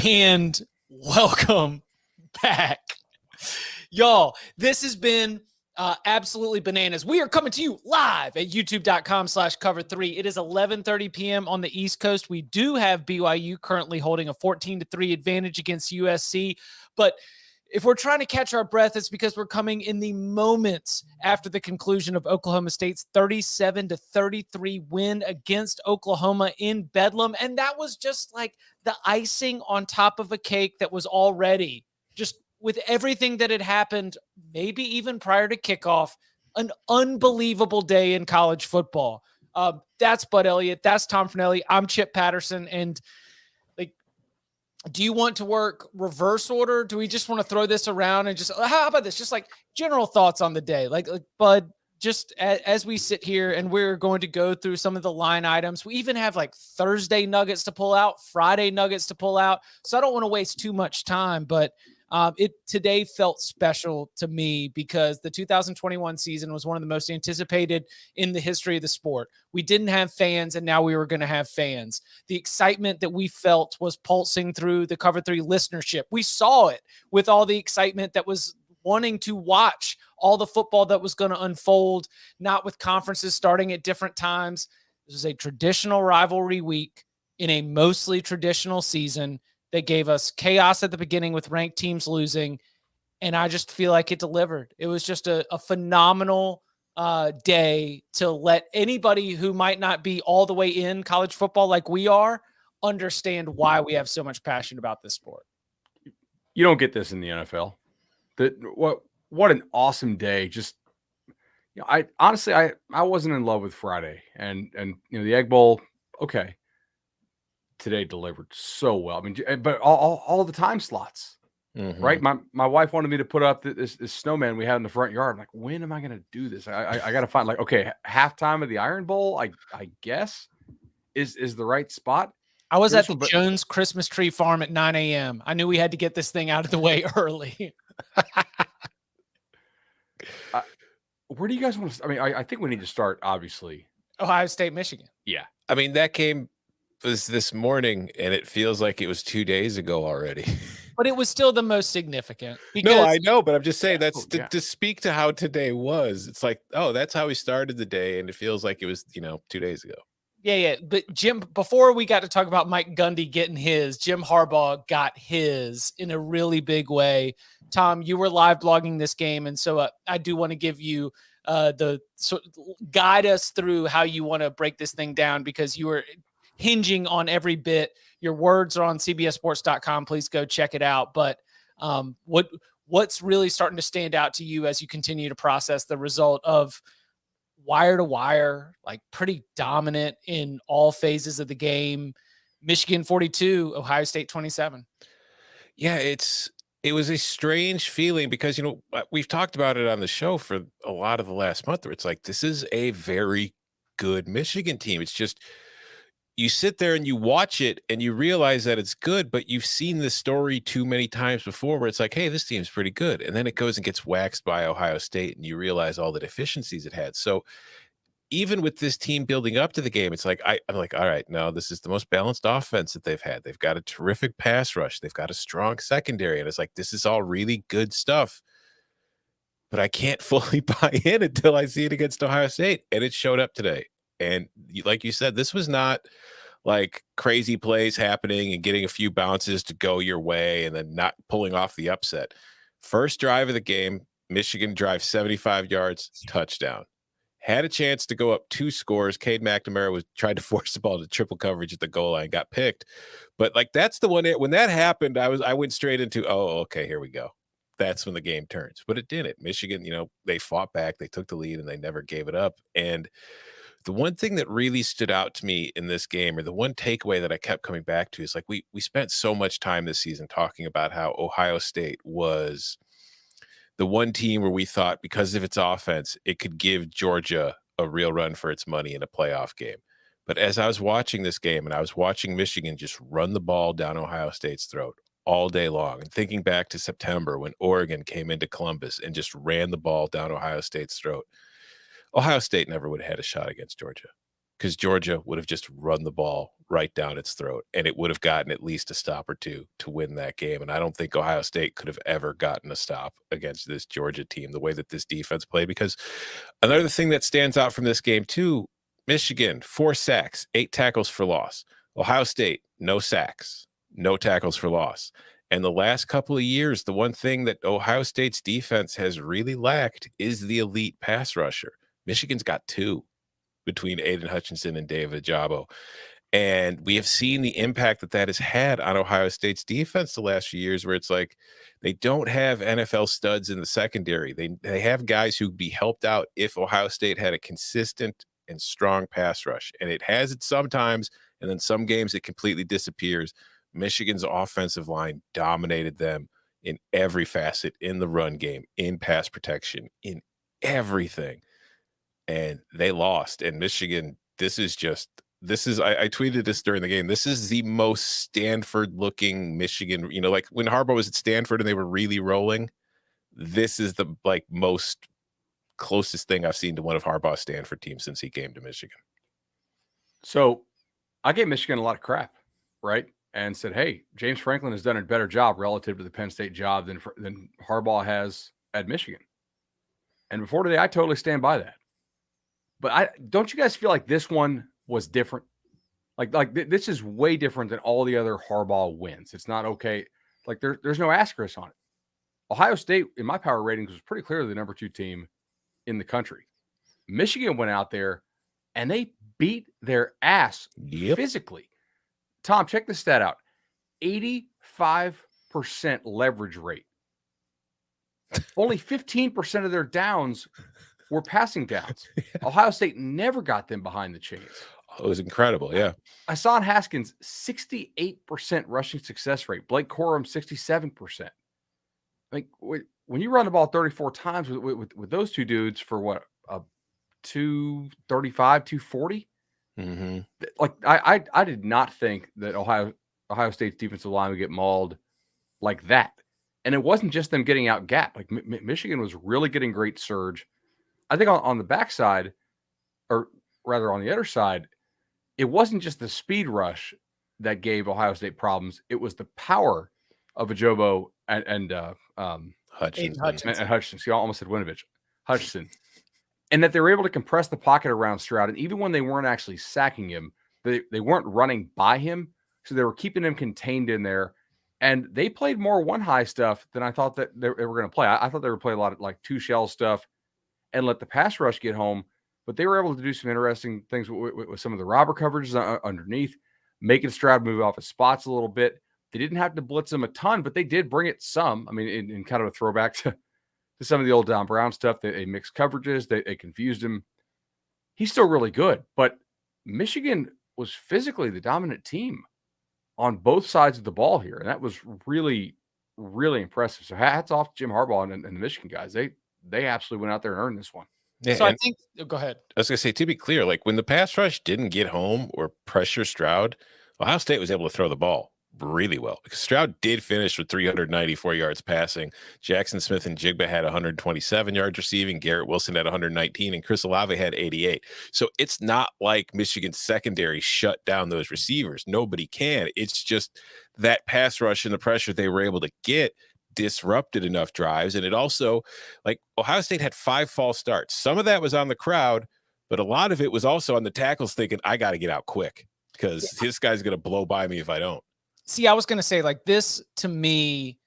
And welcome back. Y'all, this has been absolutely bananas. We are coming to you live at youtube.com/cover3. It is 11:30 p.m. on the East Coast. We do have BYU currently holding a 14-3 advantage against USC. But if we're trying to catch our breath, it's because we're coming in the moments after the conclusion of Oklahoma State's 37-33 win against Oklahoma in Bedlam. And that was just like the icing on top of a cake that was already just with everything that had happened, maybe even prior to kickoff, an unbelievable day in college football. That's Bud Elliott. That's Tom Fornelli. I'm Chip Patterson. And do you want to work reverse order? Do we just want to throw this around and just, how about this? Just like general thoughts on the day, like Bud, just as we sit here and we're going to go through some of the line items. We even have like Thursday nuggets to pull out, Friday nuggets to pull out. So I don't want to waste too much time, but it today felt special to me because the 2021 season was one of the most anticipated in the history of the sport. We didn't have fans, and now we were going to have fans. The excitement that we felt was pulsing through the Cover 3 listenership. We saw it with all the excitement that was wanting to watch all the football that was going to unfold, not with conferences starting at different times. This was a traditional rivalry week in a mostly traditional season. They gave us chaos at the beginning with ranked teams losing, and I just feel like it delivered. It was just a phenomenal day to let anybody who might not be all the way in college football like we are understand why we have so much passion about this sport. You don't get this in the NFL. What an awesome day. Just, I honestly wasn't in love with Friday and the Egg Bowl. Okay. Today delivered so well. I mean, but all the time slots, right? My wife wanted me to put up this snowman we had in the front yard. I'm like, when am I going to do this? I got to find okay, halftime of the Iron Bowl, I guess is the right spot. I was at the Jones Christmas tree farm at 9 a.m. I knew we had to get this thing out of the way early. Where do you guys want to? I mean, I think we need to start, obviously. Ohio State, Michigan. Yeah. I mean, that game was this morning, and it feels like it was 2 days ago already. But it was still the most significant. No, I know, but I'm just saying that's to speak to how today was. It's like, oh, that's how we started the day, and it feels like it was, 2 days ago. Yeah. But Jim, before we got to talk about Mike Gundy getting his, Jim Harbaugh got his in a really big way. Tom, you were live blogging this game, and so I do want to give you guide us through how you want to break this thing down because you were hinging on every bit. Your words are on cbssports.com. Please go check it out. But what's really starting to stand out to you as you continue to process the result of wire to wire, like pretty dominant in all phases of the game? Michigan 42, Ohio State 27. Yeah, it was a strange feeling because, we've talked about it on the show for a lot of the last month where it's like, this is a very good Michigan team. It's just, you sit there and you watch it and you realize that it's good, but you've seen this story too many times before where it's like, hey, this team's pretty good. And then it goes and gets waxed by Ohio State and you realize all the deficiencies it had. So even with this team building up to the game, it's like, I'm like, all right, no, this is the most balanced offense that they've had. They've got a terrific pass rush. They've got a strong secondary. And it's like, this is all really good stuff. But I can't fully buy in until I see it against Ohio State. And it showed up today. And like you said, this was not like crazy plays happening and getting a few bounces to go your way and then not pulling off the upset. First drive of the game, Michigan drives 75 yards, touchdown. Had a chance to go up 2 scores. Cade McNamara tried to force the ball to triple coverage at the goal line, got picked. But like that's the one when that happened, I went straight into, oh, okay, here we go. That's when the game turns. But it didn't. Michigan, they fought back, they took the lead, and they never gave it up. And the one thing that really stood out to me in this game, or the one takeaway that I kept coming back to, is like we spent so much time this season talking about how Ohio State was the one team where we thought because of its offense, it could give Georgia a real run for its money in a playoff game. But as I was watching this game and I was watching Michigan just run the ball down Ohio State's throat all day long, and thinking back to September when Oregon came into Columbus and just ran the ball down Ohio State's throat, Ohio State never would have had a shot against Georgia. because Georgia would have just run the ball right down its throat, and it would have gotten at least a stop or two to win that game. And I don't think Ohio State could have ever gotten a stop against this Georgia team, the way that this defense played. Because another thing that stands out from this game too, Michigan, 4 sacks, 8 tackles for loss. Ohio State, no sacks, no tackles for loss. And the last couple of years, the one thing that Ohio State's defense has really lacked is the elite pass rusher. Michigan's got 2 between Aiden Hutchinson and David Ajabo. And we have seen the impact that that has had on Ohio State's defense the last few years, where it's like they don't have NFL studs in the secondary. They have guys who'd be helped out if Ohio State had a consistent and strong pass rush. And it has it sometimes, and then some games it completely disappears. Michigan's offensive line dominated them in every facet, in the run game, in pass protection, in everything. And they lost. And Michigan, I tweeted this during the game. This is the most Stanford-looking Michigan. You know, like when Harbaugh was at Stanford and they were really rolling, this is the most closest thing I've seen to one of Harbaugh's Stanford teams since he came to Michigan. So I gave Michigan a lot of crap, right? And said, hey, James Franklin has done a better job relative to the Penn State job than Harbaugh has at Michigan. And before today, I totally stand by that. But don't you guys feel like this one was different? This is way different than all the other Harbaugh wins. It's not okay. Like there's no asterisk on it. Ohio State, in my power ratings, was pretty clearly the number 2 team in the country. Michigan went out there and they beat their ass physically. Tom, check this stat out. 85% leverage rate. Only 15% of their downs were passing downs. Ohio State never got them behind the chains. Oh, it was incredible, yeah. Hassan Haskins, 68% rushing success rate. Blake Corum, 67%. Like when you run the ball 34 times with those 2 dudes for what, 235, 240? Mm-hmm. Like I did not think that Ohio State's defensive line would get mauled like that. And it wasn't just them getting out gap. Like Michigan was really getting great surge. I think on the backside, or rather on the other side, it wasn't just the speed rush that gave Ohio State problems. It was the power of Ajabo and Hutchinson. And Hutchinson. See, I almost said Winovich. Hutchinson. And that they were able to compress the pocket around Stroud. And even when they weren't actually sacking him, they weren't running by him. So they were keeping him contained in there. And they played more one high stuff than I thought that they were going to play. I thought they would play a lot of like 2 shell stuff and let the pass rush get home. But they were able to do some interesting things with some of the robber coverages underneath, making Stroud move off his spots a little bit. They didn't have to blitz him a ton, but they did bring it some. I mean, in kind of a throwback to some of the old Don Brown stuff. They mixed coverages. They confused him. He's still really good, but Michigan was physically the dominant team on both sides of the ball here. And that was really, really impressive. So hats off to Jim Harbaugh and the Michigan guys. They absolutely went out there and earned this one. Yeah, So I think go ahead. I was going to say, to be clear, like when the pass rush didn't get home or pressure Stroud, Ohio State was able to throw the ball really well because Stroud did finish with 394 yards passing. Jackson Smith and Jigba had 127 yards receiving. Garrett Wilson had 119, and Chris Olave had 88. So it's not like Michigan's secondary shut down those receivers. Nobody can. It's just that pass rush and the pressure they were able to get disrupted enough drives. And it also, like, Ohio State had 5 false starts. Some of that was on the crowd, but a lot of it was also on the tackles thinking, I got to get out quick because this guy's going to blow by me if I don't. See, I was going to say, like, this to me,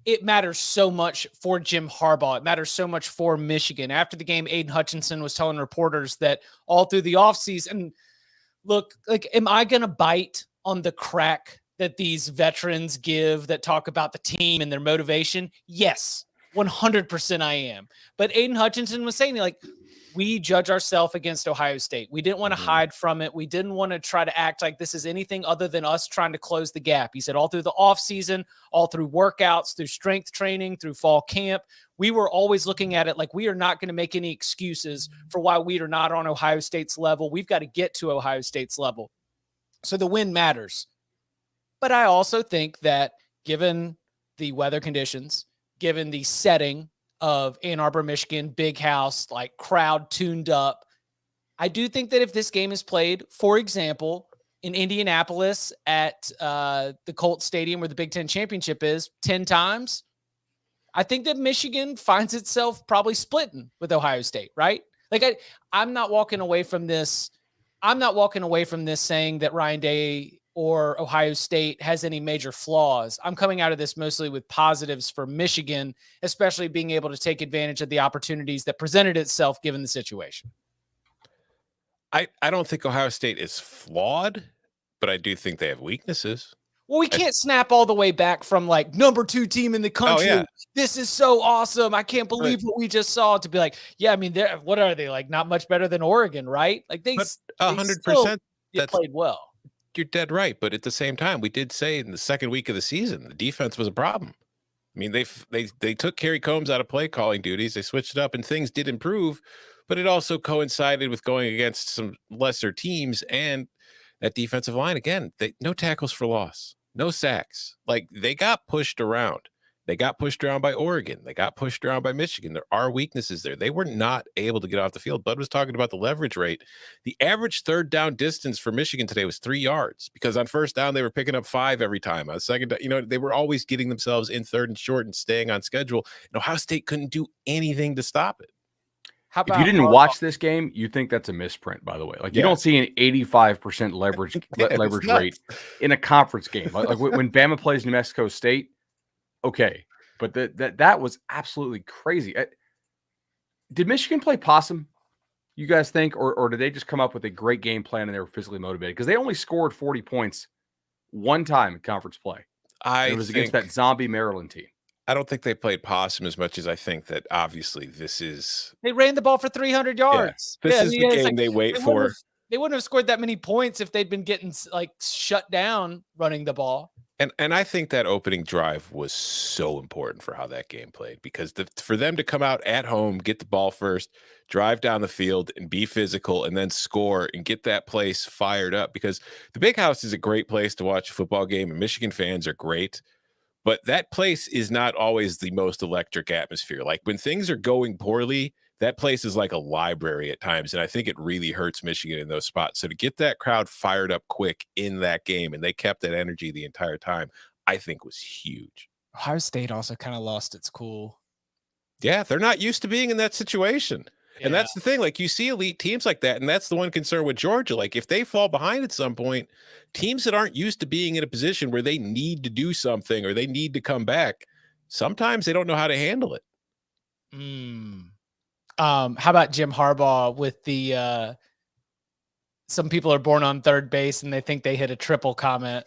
it matters so much for Jim Harbaugh. It matters so much for Michigan. After the game, Aiden Hutchinson was telling reporters that all through the offseason, look, like, am I going to bite on the crack that these veterans give that talk about the team and their motivation? Yes, 100% I am. But Aiden Hutchinson was saying, like, we judge ourselves against Ohio State. We didn't want to hide from it. We didn't want to try to act like this is anything other than us trying to close the gap. He said all through the offseason, all through workouts, through strength training, through fall camp, we were always looking at it like we are not going to make any excuses for why we are not on Ohio State's level. We've got to get to Ohio State's level. So the win matters. But I also think that given the weather conditions, given the setting of Ann Arbor, Michigan, big house, like crowd tuned up, I do think that if this game is played, for example, in Indianapolis at the Colts Stadium where the Big Ten championship is 10 times, I think that Michigan finds itself probably splitting with Ohio State, right? Like I'm not walking away from this. I'm not walking away from this saying that Ryan Day or Ohio State has any major flaws. I'm coming out of this mostly with positives for Michigan, especially being able to take advantage of the opportunities that presented itself given the situation. I don't think Ohio State is flawed, but I do think they have weaknesses. Well, we can't snap all the way back from like number 2 team in the country. Oh, yeah. This is so awesome. I can't believe what we just saw, to be like, yeah, I mean, what are they, like, not much better than Oregon, right? Like they 100%. They played well. You're dead right. But at the same time, we did say in the second week of the season, the defense was a problem. I mean, they took Kerry Combs out of play calling duties. They switched it up and things did improve, but it also coincided with going against some lesser teams and that defensive line. Again, no tackles for loss, no sacks. Like they got pushed around. They got pushed around by Oregon. They got pushed around by Michigan. There are weaknesses there. They were not able to get off the field. Bud was talking about the leverage rate. The average third down distance for Michigan today was 3 yards because on first down, they were picking up 5 every time. On second, they were always getting themselves in third and short and staying on schedule. And Ohio State couldn't do anything to stop it. How about if you didn't watch this game, you think that's a misprint, by the way. Like you don't see an 85% leverage rate in a conference game. Like when Bama plays New Mexico State, okay. But that was absolutely crazy. Did Michigan play possum, you guys think? Or did they just come up with a great game plan and they were physically motivated? Because they only scored 40 points one time in conference play. It was against that zombie Maryland team. I don't think they played possum as much as I think that obviously this is. They ran the ball for 300 yards. This is the game they wait for. They wouldn't have scored that many points if they'd been getting like shut down running the ball. And I think that opening drive was so important for how that game played because for them to come out at home, get the ball first, drive down the field and be physical and then score and get that place fired up because the Big House is a great place to watch a football game and Michigan fans are great. But that place is not always the most electric atmosphere. Like when things are going poorly, that place is like a library at times. And I think it really hurts Michigan in those spots. So to get that crowd fired up quick in that game, and they kept that energy the entire time, I think was huge. Ohio State also kind of lost its cool. Yeah, they're not used to being in that situation. Yeah. And that's the thing. Like you see elite teams like that. And that's the one concern with Georgia. Like if they fall behind at some point, teams that aren't used to being in a position where they need to do something or they need to come back, sometimes they don't know how to handle it. How about Jim Harbaugh with the some people are born on third base and they think they hit a triple comment?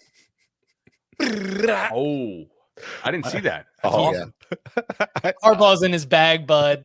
Oh, I didn't see that. That's awesome. Yeah. Harbaugh's in his bag, bud.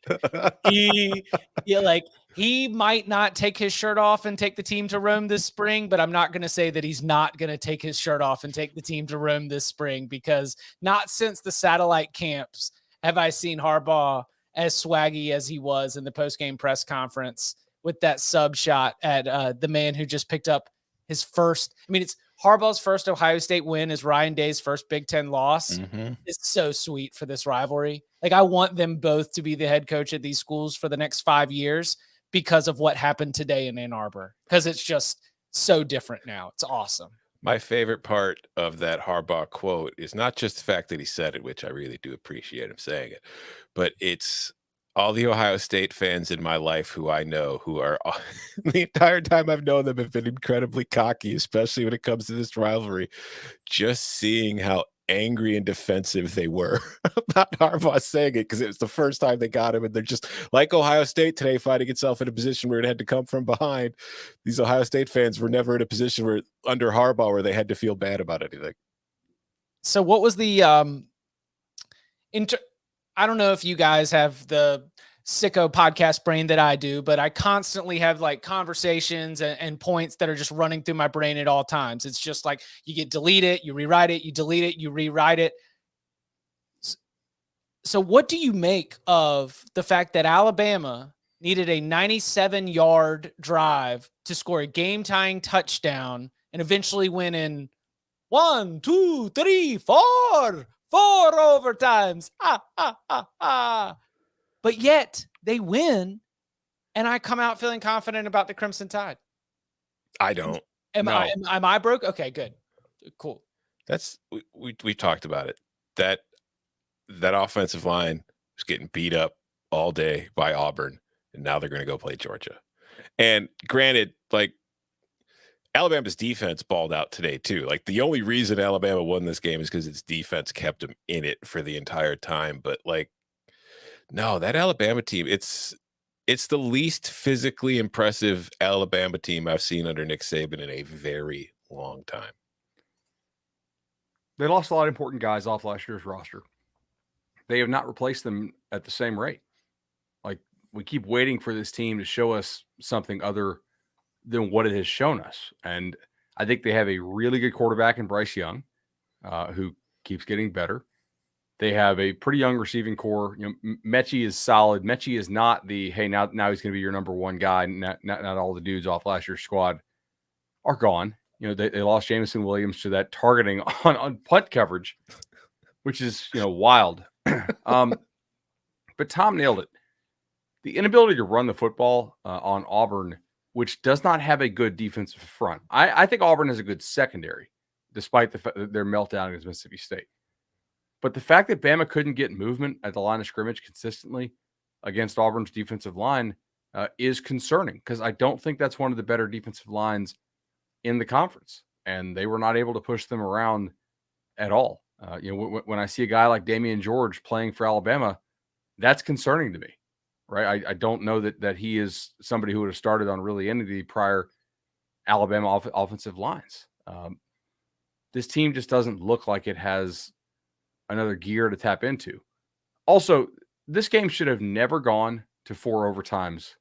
He might not take his shirt off and take the team to Rome this spring, but I'm not going to say that he's not going to take his shirt off and take the team to Rome this spring because not since the satellite camps have I seen Harbaugh as swaggy as he was in the post-game press conference with that sub shot at the man who just picked up his first. I mean, it's Harbaugh's first Ohio State win is Ryan Day's first Big Ten loss. It's so sweet for this rivalry. Like I want them both to be the head coach at these schools for the next 5 years because of what happened today in Ann Arbor, because it's just so different now. It's awesome. My favorite part of that Harbaugh quote is not just the fact that he said it, which I really do appreciate him saying it, but it's all the Ohio State fans in my life who I know who are the entire time I've known them have been incredibly cocky, especially when it comes to this rivalry. Just seeing how angry and defensive they were about Harbaugh saying it because it was the first time they got him. And they're just like Ohio State today, finding itself in a position where it had to come from behind. These Ohio State fans were never in a position where under Harbaugh where they had to feel bad about anything. So what was the I don't know if you guys have the sicko podcast brain that I do, but I constantly have like conversations and points that are just running through my brain at all times. It's just like you delete it, you rewrite it, you delete it, you rewrite it. So what do you make of the fact that Alabama needed a 97-yard drive to score a game-tying touchdown and eventually win in 1, 2, 3, 4 overtimes. But yet they win and I come out feeling confident about the Crimson Tide. I don't. Am No. I broke? Okay, good. Cool. That's we talked about it. That offensive line was getting beat up all day by Auburn, and now they're going to go play Georgia. And granted, like, Alabama's defense balled out today too. Like, the only reason Alabama won this game is because its defense kept them in it for the entire time. But like, no, that Alabama team, it's the least physically impressive Alabama team I've seen under Nick Saban in a very long time. They lost a lot of important guys off last year's roster. They have not replaced them at the same rate. Like, we keep waiting for this team to show us something other than what it has shown us. And I think they have a really good quarterback in Bryce Young, who keeps getting better. They have a pretty young receiving core. You know, Mechie is solid. Mechie is not the, hey, now he's going to be your number one guy. Not all the dudes off last year's squad are gone. You know, they lost Jameson Williams to that targeting on punt coverage, which is, you know, wild. But Tom nailed it. The inability to run the football on Auburn, which does not have a good defensive front. I think Auburn has a good secondary, despite their meltdown against Mississippi State. But the fact that Bama couldn't get movement at the line of scrimmage consistently against Auburn's defensive line is concerning, because I don't think that's one of the better defensive lines in the conference. And they were not able to push them around at all. You know, when I see a guy like Damian George playing for Alabama, that's concerning to me, right? I don't know that he is somebody who would have started on really any of the prior Alabama offensive lines. This team just doesn't look like it has another gear to tap into. Also, this game should have never gone to 4 overtimes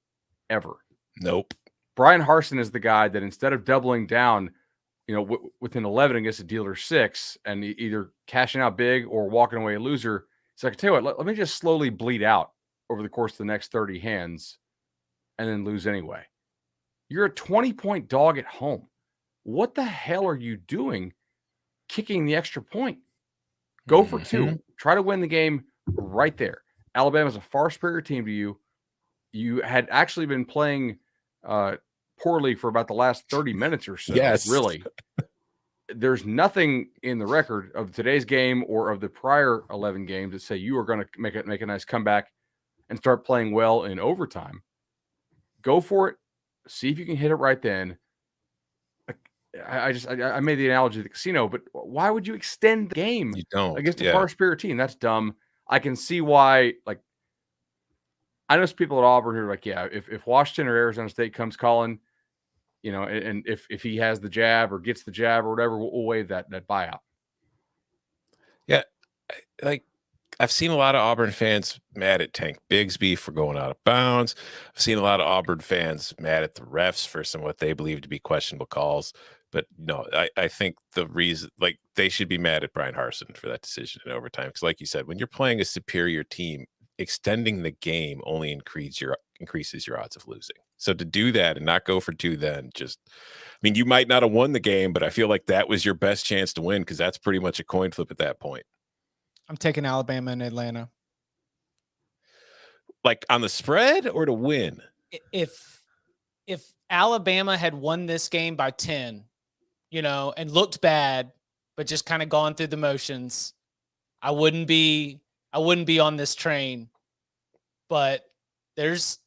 ever. Nope. Brian Harsin is the guy that, instead of doubling down, you know, within 11 against a dealer 6 and either cashing out big or walking away a loser, it's like, I tell you what, let me just slowly bleed out over the course of the next 30 hands and then lose anyway. You're a 20-point dog at home. What the hell are you doing kicking the extra point? Go for 2. Try to win the game right there. Alabama's a far superior team to you. You had actually been playing poorly for about the last 30 minutes or so. Yes. Really. There's nothing in the record of today's game or of the prior 11 games that say you are going to make a nice comeback and start playing well in overtime. Go for it. See if you can hit it right then. I made the analogy of the casino, but why would you extend the game against a far superior team? That's dumb. I can see why. Like, I know some people at Auburn who are like, yeah, if Washington or Arizona State comes calling, you know, and if he has the jab or gets the jab or whatever, we'll waive that buyout. Yeah, like, I've seen a lot of Auburn fans mad at Tank Bigsby for going out of bounds. I've seen a lot of Auburn fans mad at the refs for some what they believe to be questionable calls. But no, I think the reason, like, they should be mad at Brian Harsin for that decision in overtime. Because, like you said, when you're playing a superior team, extending the game only increases your odds of losing. So to do that and not go for 2, then just, I mean, you might not have won the game, but I feel like that was your best chance to win, because that's pretty much a coin flip at that point. I'm taking Alabama and Atlanta. Like, on the spread or to win? If Alabama had won this game by 10, you know, and looked bad, but just kind of gone through the motions, I wouldn't be on this train. But there's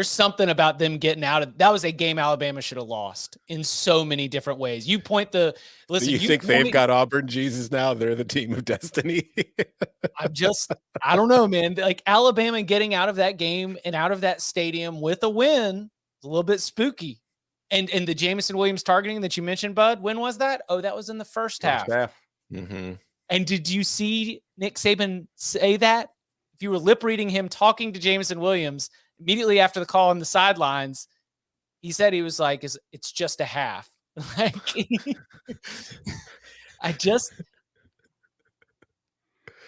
something about them getting out of that. Was a game Alabama should have lost in so many different ways. You point the listen. You think they've got Auburn Jesus now? They're the team of destiny. I don't know, man. Like, Alabama getting out of that game and out of that stadium with a win is a little bit spooky. And the Jameson Williams targeting that you mentioned, Bud, when was that? Oh, that was in the first half. Mm-hmm. And did you see Nick Saban say that? If you were lip reading him talking to Jameson Williams immediately after the call on the sidelines, he said, he was like, it's just a half. Like,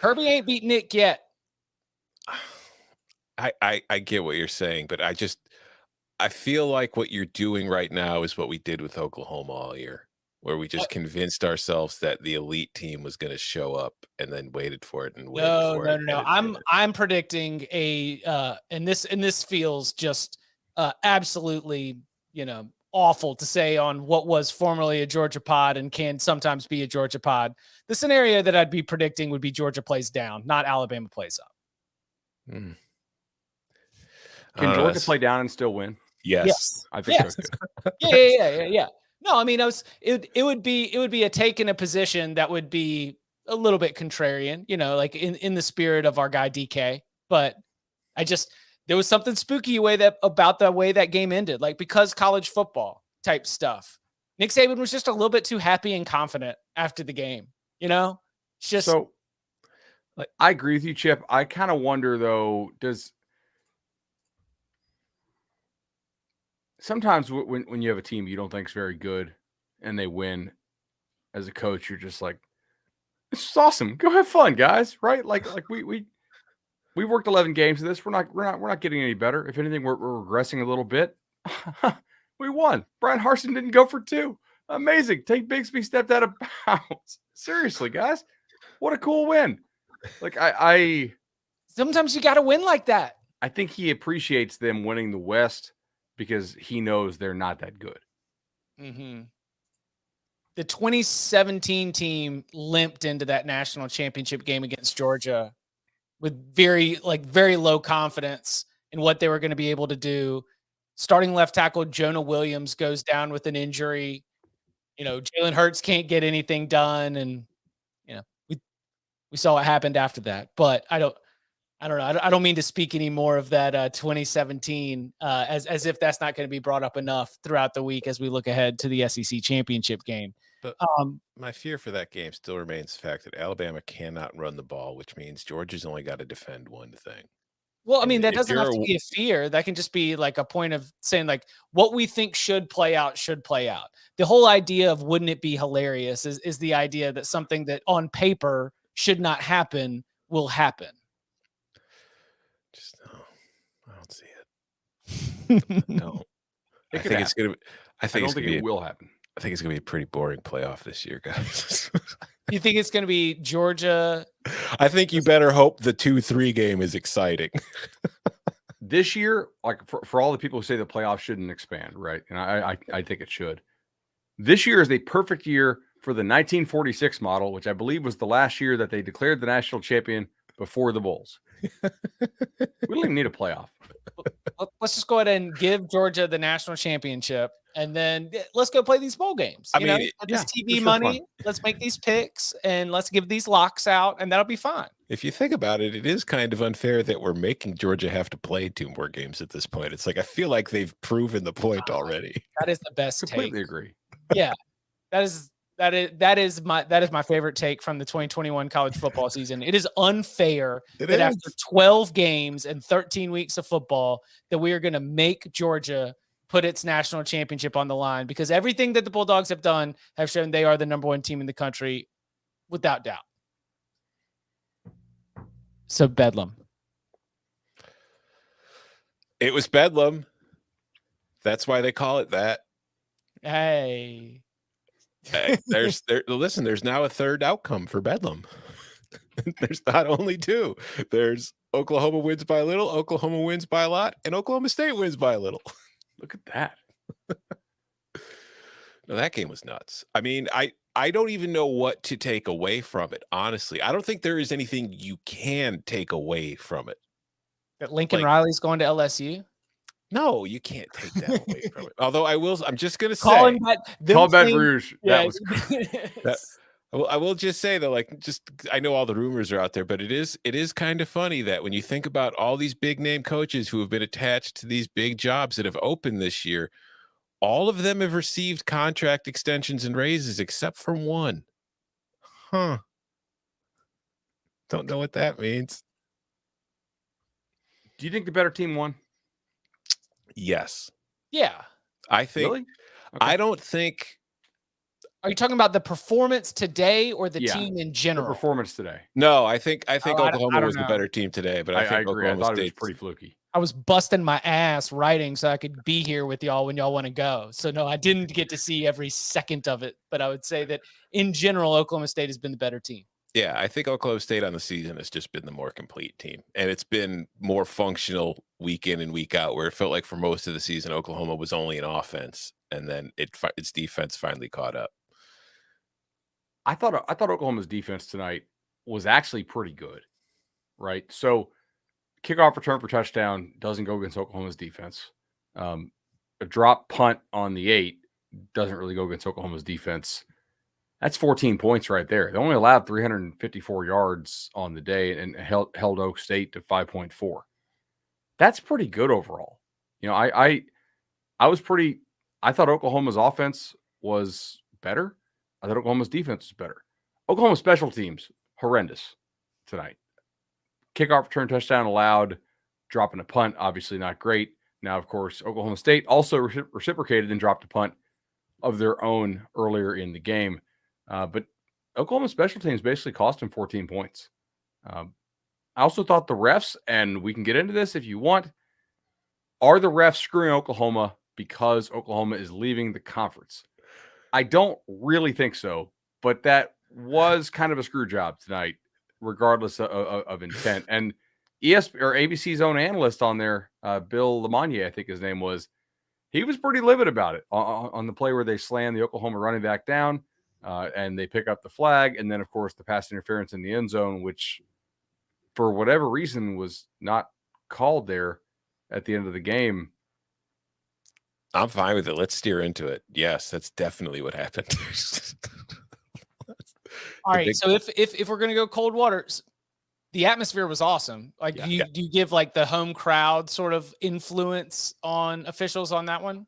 Herbie ain't beat Nick yet. I get what you're saying, but I feel like what you're doing right now is what we did with Oklahoma all year, where we just convinced ourselves that the elite team was going to show up and then waited for it and waited for it. No. I'm predicting and this feels just absolutely, awful to say on what was formerly a Georgia pod and can sometimes be a Georgia pod. The scenario that I'd be predicting would be Georgia plays down, not Alabama plays up. Mm. Can Georgia play down and still win? Yes. I think Yes. so too. Yeah. No, I mean, it would be a take in a position that would be a little bit contrarian, like in the spirit of our guy DK. But there was something spooky about the way that game ended, like because college football type stuff. Nick Saban was just a little bit too happy and confident after the game. It's just so. I agree with you, Chip. I kind of wonder though, sometimes when you have a team you don't think is very good and they win, as a coach, you're just like, this is awesome. Go have fun, guys. Right? Like we worked 11 games of this. We're not getting any better. If anything, we're regressing a little bit. We won. Brian Harsin didn't go for 2. Amazing. Tank Bigsby stepped out of bounds. Seriously, guys. What a cool win. Like I sometimes you got to win like that. I think he appreciates them winning the West because he knows they're not that good. Mm-hmm. The 2017 team limped into that national championship game against Georgia with very low confidence in what they were going to be able to do. Starting left tackle Jonah Williams goes down with an injury. Jalen Hurts can't get anything done, and we saw what happened after that. But I don't know. I don't mean to speak any more of that 2017 as if that's not going to be brought up enough throughout the week as we look ahead to the SEC championship game. But my fear for that game still remains the fact that Alabama cannot run the ball, which means Georgia's only got to defend one thing. Well, I mean, that doesn't have to be a fear. That can just be like a point of saying like what we think should play out. The whole idea of wouldn't it be hilarious is the idea that something that on paper should not happen will happen. I don't see it. No, I think it's gonna. I don't think it will happen. I think it's gonna be a pretty boring playoff this year, guys. You think it's gonna be Georgia? I think you better hope the 2-3 game is exciting. This year, like for all the people who say the playoffs shouldn't expand, right? And I think it should. This year is the perfect year for the 1946 model, which I believe was the last year that they declared the national champion before the Bulls. We don't even need a playoff. Let's just go ahead and give Georgia the national championship, and then let's go play these bowl games. Get this TV money. Let's make these picks, and let's give these locks out, and that'll be fine. If you think about it, it is kind of unfair that we're making Georgia have to play 2 more games at this point. It's like I feel like they've proven the point already. That is the best take. Completely agree. Yeah, that is my favorite take from the 2021 college football season. It is unfair that after 12 games and 13 weeks of football that we are going to make Georgia put its national championship on the line, because everything that the Bulldogs have done have shown they are the number 1 team in the country without doubt. So Bedlam. It was Bedlam. That's why they call it that. Hey, listen, there's now a third outcome for Bedlam. There's not only 2. There's Oklahoma wins by a little, Oklahoma wins by a lot, and Oklahoma State wins by a little. Look at that. No, that game was nuts. I mean, I don't even know what to take away from it, honestly. I don't think there is anything you can take away from it. That Lincoln Riley's going to LSU? No, you can't take that away from it. Although I'm just going to say. Call Baton Rouge. That was I will just say that, I know all the rumors are out there, but it is kind of funny that when you think about all these big name coaches who have been attached to these big jobs that have opened this year, all of them have received contract extensions and raises except for one. Huh. Don't know what that means. Do you think the better team won? Yes. Yeah. I think. Really? Okay. I don't think. Are you talking about the performance today or the team in general? The performance today. No, I think Oklahoma was the better team today, but I think agree. Oklahoma I thought State it was pretty fluky. I was busting my ass writing so I could be here with y'all when y'all want to go. So no, I didn't get to see every second of it, but I would say that in general, Oklahoma State has been the better team. Yeah, I think Oklahoma State on the season has just been the more complete team, and it's been more functional week in and week out, where it felt like for most of the season, Oklahoma was only an offense, and then its defense finally caught up. I thought Oklahoma's defense tonight was actually pretty good, right? So kickoff return for touchdown doesn't go against Oklahoma's defense. A drop punt on the 8 doesn't really go against Oklahoma's defense. That's 14 points right there. They only allowed 354 yards on the day and held Oak State to 5.4. That's pretty good overall. You know, I thought Oklahoma's offense was better. I thought Oklahoma's defense was better. Oklahoma's special teams, horrendous tonight. Kickoff return touchdown allowed, dropping a punt, obviously not great. Now, of course, Oklahoma State also reciprocated and dropped a punt of their own earlier in the game. But Oklahoma special teams basically cost him 14 points. I also thought the refs, and we can get into this if you want, are the refs screwing Oklahoma because Oklahoma is leaving the conference? I don't really think so, but that was kind of a screw job tonight, regardless of intent. And ABC's own analyst on there, Bill Lamonier, I think his name was, he was pretty livid about it on the play where they slammed the Oklahoma running back down. And they pick up the flag, and then, of course, the pass interference in the end zone, which, for whatever reason, was not called there at the end of the game. I'm fine with it. Let's steer into it. Yes, that's definitely what happened. All right, so if we're gonna go cold water, the atmosphere was awesome. Like, do you give like the home crowd sort of influence on officials on that one?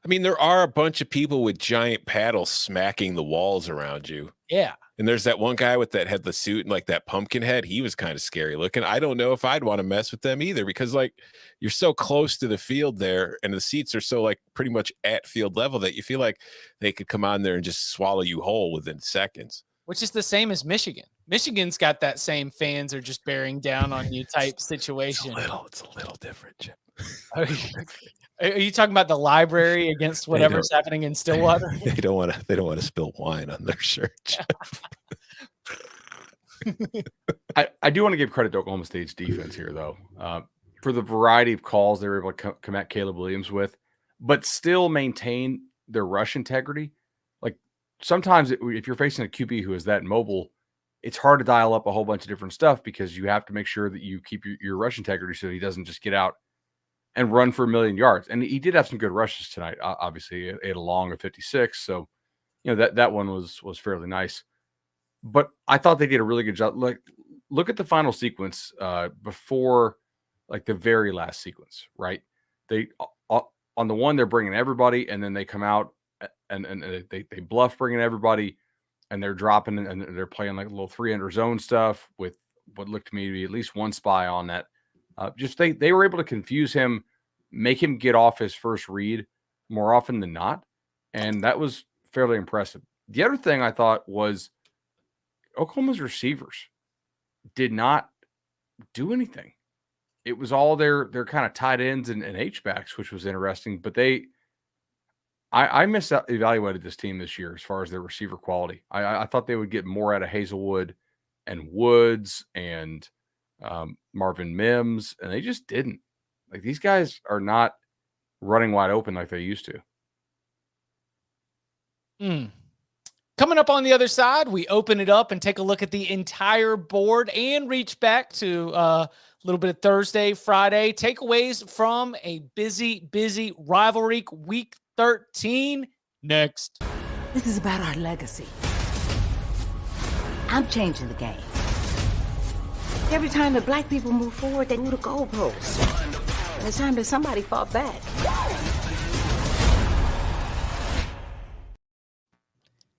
I mean, there are a bunch of people with giant paddles smacking the walls around you. Yeah. And there's that one guy with that had the suit and like that pumpkin head. He was kind of scary looking. I don't know if I'd want to mess with them either, because like you're so close to the field there and the seats are so like pretty much at field level that you feel like they could come on there and just swallow you whole within seconds. Which is the same as Michigan. Michigan's got that same fans are just bearing down on you type situation. It's a little different, Jim. Are you talking about the library against whatever's happening in Stillwater? They don't want to spill wine on their shirt. I do want to give credit to Oklahoma State's defense here, though, for the variety of calls they were able to come at Caleb Williams with, but still maintain their rush integrity. Like, sometimes if you're facing a QB who is that mobile, it's hard to dial up a whole bunch of different stuff because you have to make sure that you keep your rush integrity so he doesn't just get out and run for 1,000,000 yards. And he did have some good rushes tonight. Obviously, he had a long of 56. So, you know, that one was fairly nice. But I thought they did a really good job. Look at the final sequence before, like, the very last sequence, right? They on the one, they're bringing everybody, and then they come out and they bluff bringing everybody, and they're dropping and they're playing like a little 3-under zone stuff with what looked to me to be at least one spy on that. They were able to confuse him, make him get off his first read more often than not, and that was fairly impressive. The other thing I thought was Oklahoma's receivers did not do anything. It was all their kind of tight ends and H-backs, which was interesting. But I evaluated this team this year as far as their receiver quality. I thought they would get more out of Hazelwood and Woods and Marvin Mims, and they just didn't. Like, these guys are not running wide open like they used to. Coming up on the other side, we open it up and take a look at the entire board and reach back to a little bit of Thursday, Friday takeaways from a busy rivalry week 13 next. This is about our legacy. I'm changing the game. Every time that black people move forward, they move the goalposts. And it's time that somebody fought back.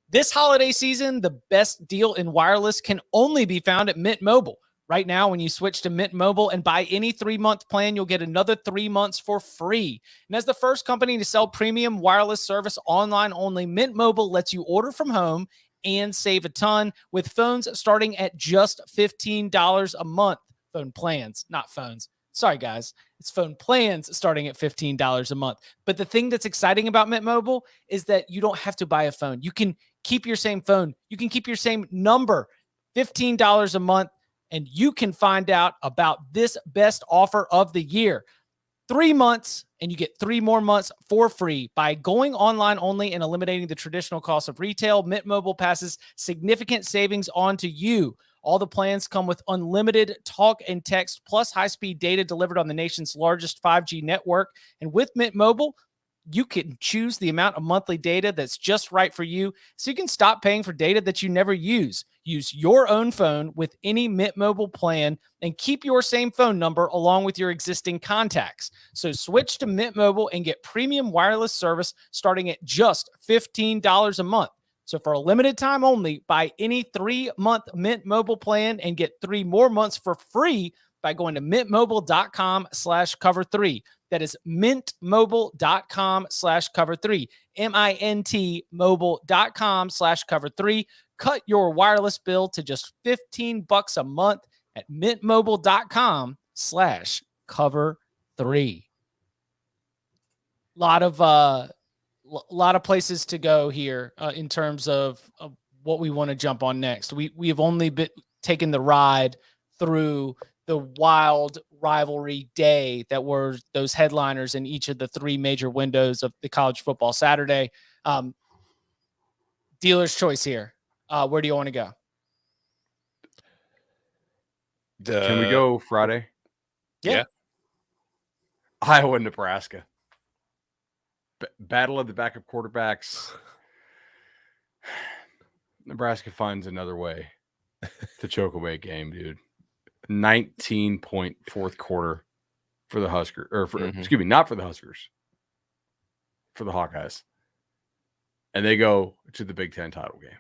This holiday season, the best deal in wireless can only be found at Mint Mobile. Right now, when you switch to Mint Mobile and buy any 3-month plan, you'll get another 3 months for free. And as the first company to sell premium wireless service online only, Mint Mobile lets you order from home and save a ton with phones starting at just $15 a month. Phone plans, not phones. Sorry, guys. It's phone plans starting at $15 a month. But the thing that's exciting about Mint Mobile is that you don't have to buy a phone. You can keep your same phone. You can keep your same number $15 a month, and you can find out about this best offer of the year. 3 months, and you get 3 more months for free by going online only and eliminating the traditional cost of retail. Mint Mobile passes significant savings on to you. All the plans come with unlimited talk and text plus high-speed data delivered on the nation's largest 5G network. And with Mint Mobile, you can choose the amount of monthly data that's just right for you, so you can stop paying for data that you never use. Use your own phone with any Mint Mobile plan and keep your same phone number along with your existing contacts. So switch to Mint Mobile and get premium wireless service starting at just $15 a month. So for a limited time only, buy any 3-month Mint Mobile plan and get 3 more months for free by going to mintmobile.com/cover3. That is mintmobile.com/cover3. mintmobile.com/cover3. Cut your wireless bill to just $15 a month at mintmobile.com/cover3. Lot of places to go here in terms of what we want to jump on next. We have only taken the ride through the wild rivalry day that were those headliners in each of the 3 major windows of the college football Saturday. Dealer's choice here. Where do you want to go? Can we go Friday? Yeah. Iowa and Nebraska. Battle of the backup quarterbacks. Nebraska finds another way to choke away a game, dude. 19-point fourth quarter for the Huskers, or excuse me, not for the Huskers, for the Hawkeyes. And they go to the Big Ten title game.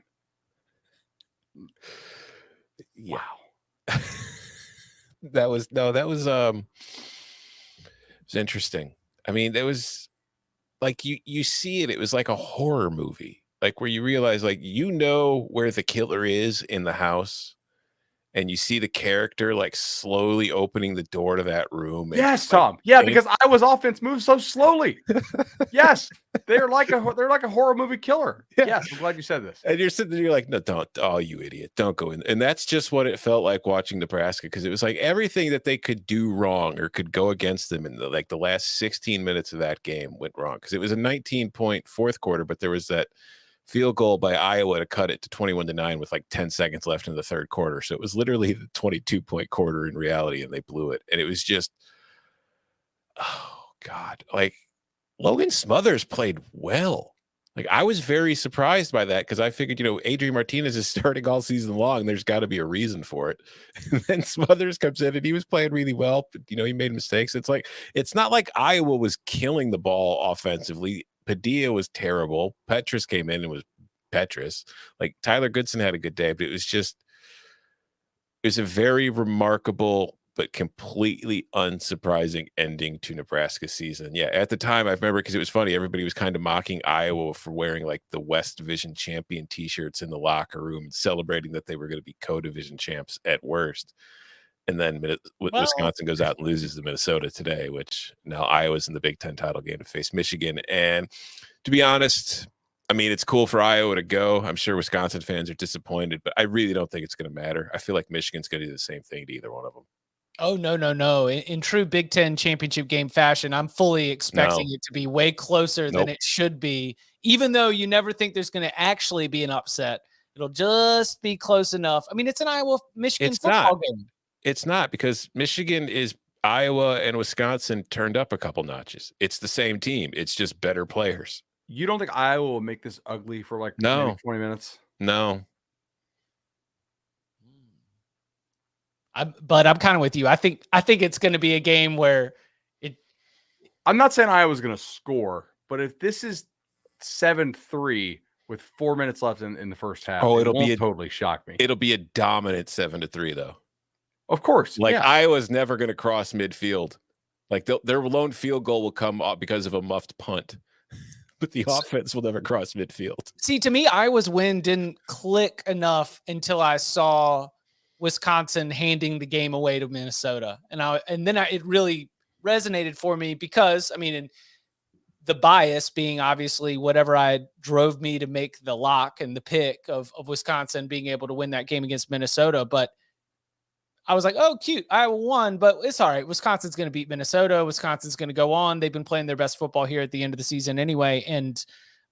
Yeah. Wow. That was interesting. I mean, there was like you see it was like a horror movie, like where you realize like where the killer is in the house, and you see the character like slowly opening the door to that room. And, yes, Tom. Yeah, because Iowa's offense moves so slowly. Yes, they're like a horror movie killer. Yeah. Yes, I'm glad you said this. And you're sitting there, you're like, no, don't. Oh, you idiot. Don't go in. And that's just what it felt like watching Nebraska, because it was like everything that they could do wrong or could go against them in the last 16 minutes of that game went wrong. Because it was a 19-point fourth quarter, but there was that field goal by Iowa to cut it to 21-9 with like 10 seconds left in the third quarter. So it was literally the 22-point quarter in reality, and they blew it. And it was just, oh God, like Logan Smothers played well. Like I was very surprised by that, because I figured, Adrian Martinez is starting all season long. There's got to be a reason for it. And then Smothers comes in and he was playing really well, but he made mistakes. It's not like Iowa was killing the ball offensively. Padilla was terrible. Petrus came in and was Petrus. Like Tyler Goodson had a good day, but it was a very remarkable but completely unsurprising ending to Nebraska's season. Yeah, at the time, I remember, because it was funny, everybody was kind of mocking Iowa for wearing like the West Division champion t-shirts in the locker room, celebrating that they were going to be co-division champs at worst. And then Wisconsin goes out and loses to Minnesota today, which now Iowa's in the Big Ten title game to face Michigan. And to be honest, I mean, it's cool for Iowa to go. I'm sure Wisconsin fans are disappointed, but I really don't think it's going to matter. I feel like Michigan's going to do the same thing to either one of them. Oh, no. In true Big Ten championship game fashion, I'm fully expecting it to be way closer than it should be, even though you never think there's going to actually be an upset. It'll just be close enough. I mean, it's an Iowa-Michigan football game. It's not, because Michigan is Iowa and Wisconsin turned up a couple notches. It's the same team. It's just better players. You don't think Iowa will make this ugly for like maybe 20 minutes? No. But I'm kind of with you. I think it's going to be a game where I'm not saying Iowa's going to score, but if this is 7-3 with 4 minutes left in the first half, totally shock me. It'll be a dominant 7-3 though. Of course. Like Iowa's never going to cross midfield. Like their lone field goal will come up because of a muffed punt, but the offense will never cross midfield. See, to me, Iowa's win didn't click enough until I saw Wisconsin handing the game away to Minnesota. And then it really resonated for me, because, I mean, the bias being obviously whatever drove me to make the lock and the pick of Wisconsin being able to win that game against Minnesota. But I was like, oh, cute. Iowa won, but it's all right. Wisconsin's going to beat Minnesota. Wisconsin's going to go on. They've been playing their best football here at the end of the season anyway. And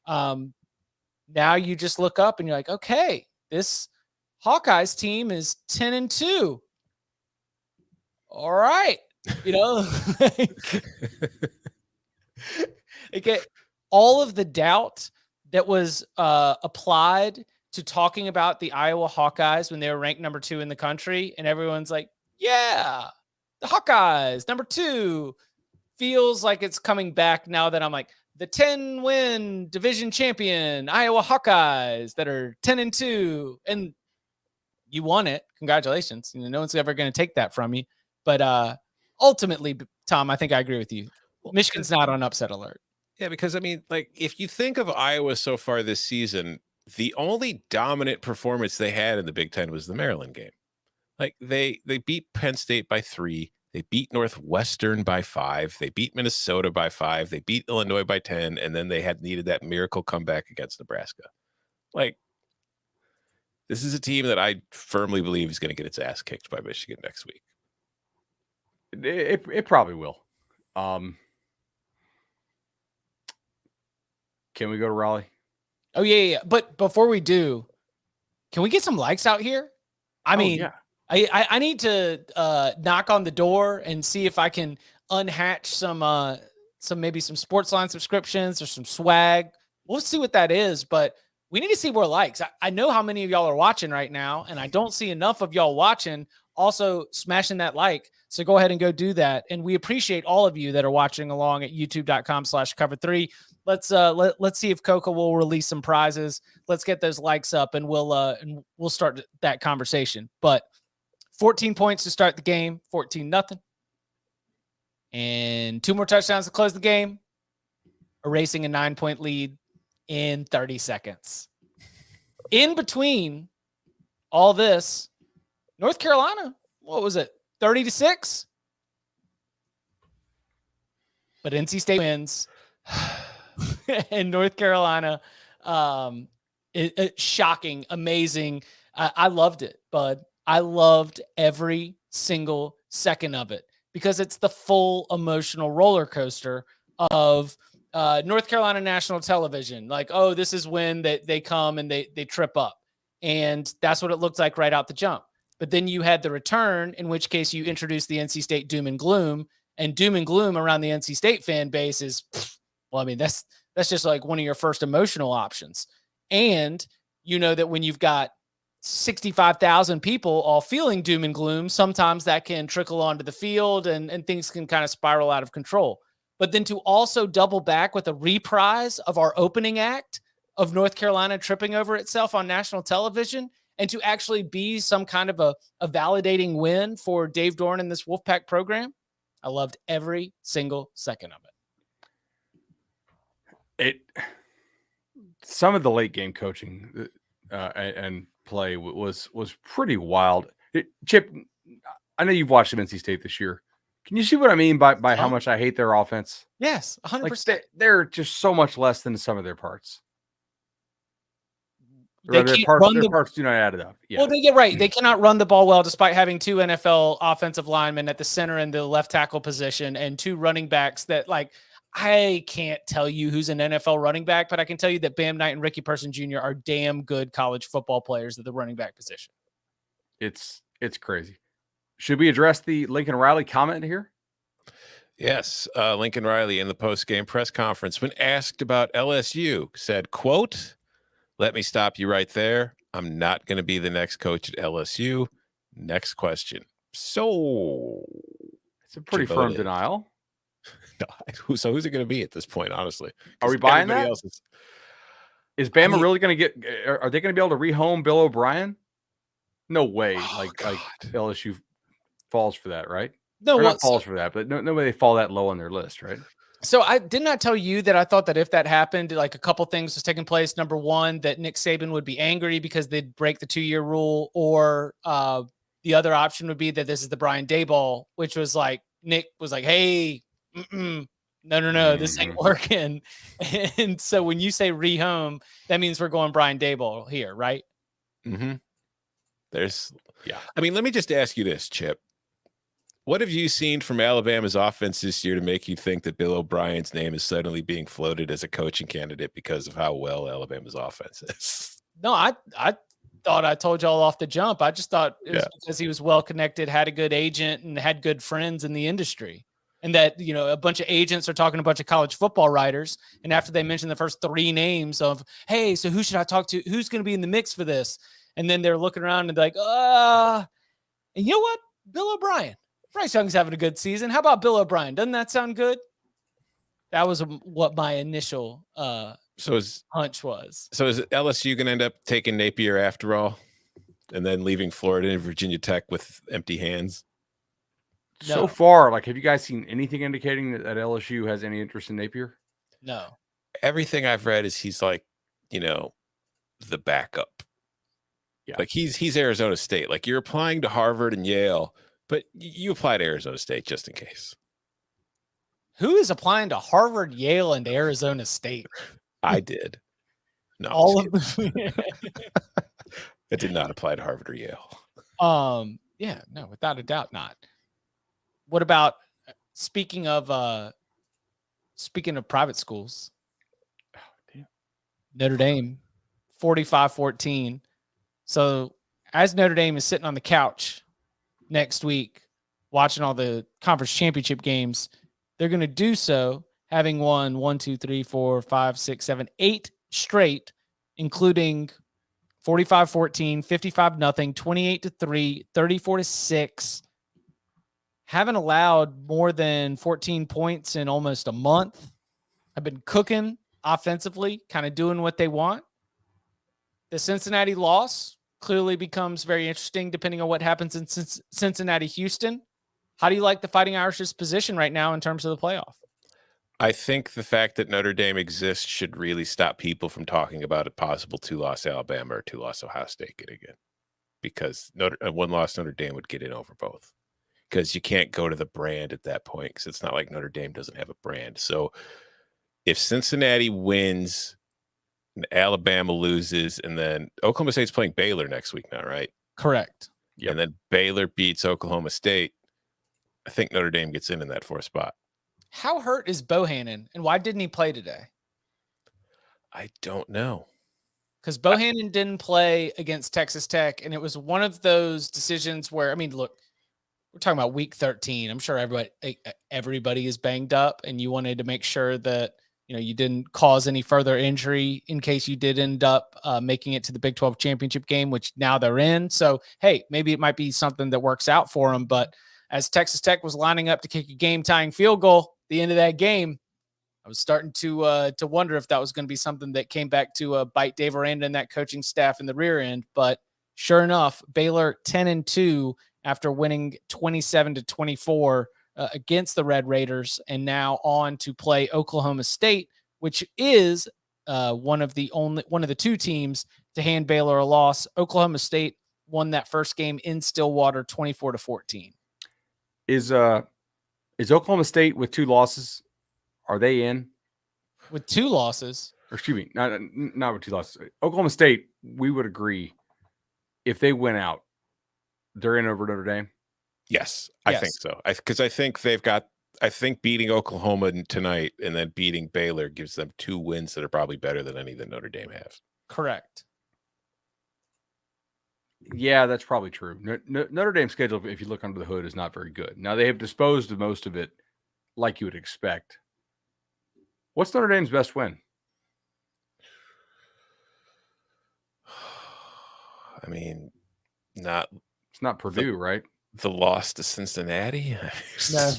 now you just look up and you're like, okay, this Hawkeyes team is 10-2. All right. You know, like all of the doubt that was applied to talking about the Iowa Hawkeyes when they were ranked number 2 in the country. And everyone's like, yeah, the Hawkeyes, number 2, feels like it's coming back now that I'm like the 10-win division champion Iowa Hawkeyes that are 10-2. And you won it. Congratulations. You know, no one's ever going to take that from you. But ultimately, Tom, I think I agree with you. Michigan's not on upset alert. Yeah, because I mean, like, if you think of Iowa so far this season, the only dominant performance they had in the Big Ten was the Maryland game. Like they beat Penn State by 3, they beat Northwestern by 5, they beat Minnesota by 5, they beat Illinois by 10, and then they had needed that miracle comeback against Nebraska. Like, this is a team that I firmly believe is going to get its ass kicked by Michigan next week. It probably will. Can we go to Raleigh? Oh, yeah. But before we do, can we get some likes out here? I mean, yeah. I need to knock on the door and see if I can unhatch some maybe some Sportsline subscriptions or some swag. We'll see what that is, but we need to see more likes. I know how many of y'all are watching right now, and I don't see enough of y'all watching also smashing that like. So go ahead and go do that. And we appreciate all of you that are watching along at youtube.com/cover3. Let's see if Coca will release some prizes. Let's get those likes up and we'll start that conversation. But 14 points to start the game, 14-0. And 2 more touchdowns to close the game, erasing a 9-point lead in 30 seconds. In between all this, North Carolina, what was it? 30-6. But NC State wins. And North Carolina, shocking, amazing. I loved it, bud. I loved every single second of it because it's the full emotional roller coaster of North Carolina national television. Like, oh, this is when they come and they trip up. And that's what it looked like right out the jump. But then you had the return, in which case you introduced the NC State doom and gloom. And doom and gloom around the NC State fan base is, well, I mean, that's just like one of your first emotional options. And you know that when you've got 65,000 people all feeling doom and gloom, sometimes that can trickle onto the field and things can kind of spiral out of control. But then to also double back with a reprise of our opening act of North Carolina tripping over itself on national television and to actually be some kind of a validating win for Dave Dorn and this Wolfpack program, I loved every single second of it. Some of the late game coaching and play was pretty wild. Chip, I know you've watched NC State this year. Can you see what I mean by how much I hate their offense? Yes, 100%. Like they're just so much less than some of their parts. Their parts do not add it up. Yeah. Well, they get right. They cannot run the ball well despite having 2 NFL offensive linemen at the center and the left tackle position and 2 running backs that, like, I can't tell you who's an NFL running back, but I can tell you that Bam Knight and Ricky Person Jr. are damn good college football players at the running back position. It's crazy. Should we address the Lincoln Riley comment here? Yes. Lincoln Riley in the post-game press conference, when asked about LSU, said, quote, "Let me stop you right there. I'm not going to be the next coach at LSU. Next question." So it's a pretty firm denial. No, so who's it going to be at this point, honestly? Are we buying that? Is Bama really going to get – are they going to be able to rehome Bill O'Brien? No way. LSU falls for that, right? No, not falls for that, but no way they fall that low on their list, right? So I did not tell you that I thought that if that happened, like a couple things was taking place. Number one, that Nick Saban would be angry because they'd break the 2-year rule, or the other option would be that this is the Brian Daboll, which was like Nick was like, "Hey, No, this ain't working. And so when you say rehome, that means we're going Brian Daboll here, right? Mm-hmm. Yeah. I mean, let me just ask you this, Chip. What have you seen from Alabama's offense this year to make you think that Bill O'Brien's name is suddenly being floated as a coaching candidate because of how well Alabama's offense is? No, I thought I told y'all off the jump. I just thought it was because he was well connected, had a good agent, and had good friends in the industry. And that, a bunch of agents are talking to a bunch of college football writers. And after they mentioned the first 3 names of, hey, so who should I talk to? Who's going to be in the mix for this? And then they're looking around and they're like, and you know what? Bill O'Brien. Bryce Young's having a good season. How about Bill O'Brien? Doesn't that sound good? That was what my initial hunch was. So is LSU going to end up taking Napier after all and then leaving Florida and Virginia Tech with empty hands? No. So far, have you guys seen anything indicating that LSU has any interest in Napier? No. Everything I've read is he's like, the backup. Yeah. Like he's Arizona State. Like you're applying to Harvard and Yale, but you apply to Arizona State just in case. Who is applying to Harvard, Yale, and Arizona State? I did. No, all of them. I did not apply to Harvard or Yale. Yeah, no, without a doubt not. What about speaking of private schools? Oh, damn. Notre Dame 45-14. So as Notre Dame is sitting on the couch next week watching all the conference championship games, they're going to do so having won 1, 2, 3, 4, 5, 6, 7, 8 straight, including 45-14, 55-0, 28-3, 34-6. Haven't allowed more than 14 points in almost a month. I've been cooking offensively, kind of doing what they want. The Cincinnati loss clearly becomes very interesting depending on what happens in Cincinnati, Houston. How do you like the Fighting Irish's position right now in terms of the playoff? I think the fact that Notre Dame exists should really stop people from talking about a possible 2-loss Alabama or 2-loss Ohio State getting in, because a 1-loss Notre Dame would get in over both. Because you can't go to the brand at that point, because it's not like Notre Dame doesn't have a brand. So if Cincinnati wins and Alabama loses, and then Oklahoma State's playing Baylor next week now, right? Correct. Yep. And then Baylor beats Oklahoma State, I think Notre Dame gets in that 4th spot. How hurt is Bohannon, and why didn't he play today? I don't know. Because Bohannon didn't play against Texas Tech, and it was one of those decisions where, look, we're talking about week 13. I'm sure everybody is banged up, and you wanted to make sure that you didn't cause any further injury in case you did end up making it to the Big 12 championship game, which now they're in. So, hey, maybe it might be something that works out for them. But as Texas Tech was lining up to kick a game-tying field goal at the end of that game, I was starting to wonder if that was going to be something that came back to bite Dave Aranda and that coaching staff in the rear end. But sure enough, Baylor 10-2 after winning 27-24 against the Red Raiders, and now on to play Oklahoma State, which is one of the 2 teams to hand Baylor a loss. Oklahoma State won that first game in Stillwater 24-14. Is Oklahoma State with 2 losses? Are they in? With 2 losses? Or excuse me, not with 2 losses. Oklahoma State, we would agree, if they win out, they're in over Notre Dame? Yes, I think so. Because I think beating Oklahoma tonight and then beating Baylor gives them 2 wins that are probably better than any that Notre Dame has. Correct. Yeah, that's probably true. Notre Dame's schedule, if you look under the hood, is not very good. Now, they have disposed of most of it like you would expect. What's Notre Dame's best win? It's not Purdue, right? The loss to Cincinnati. No.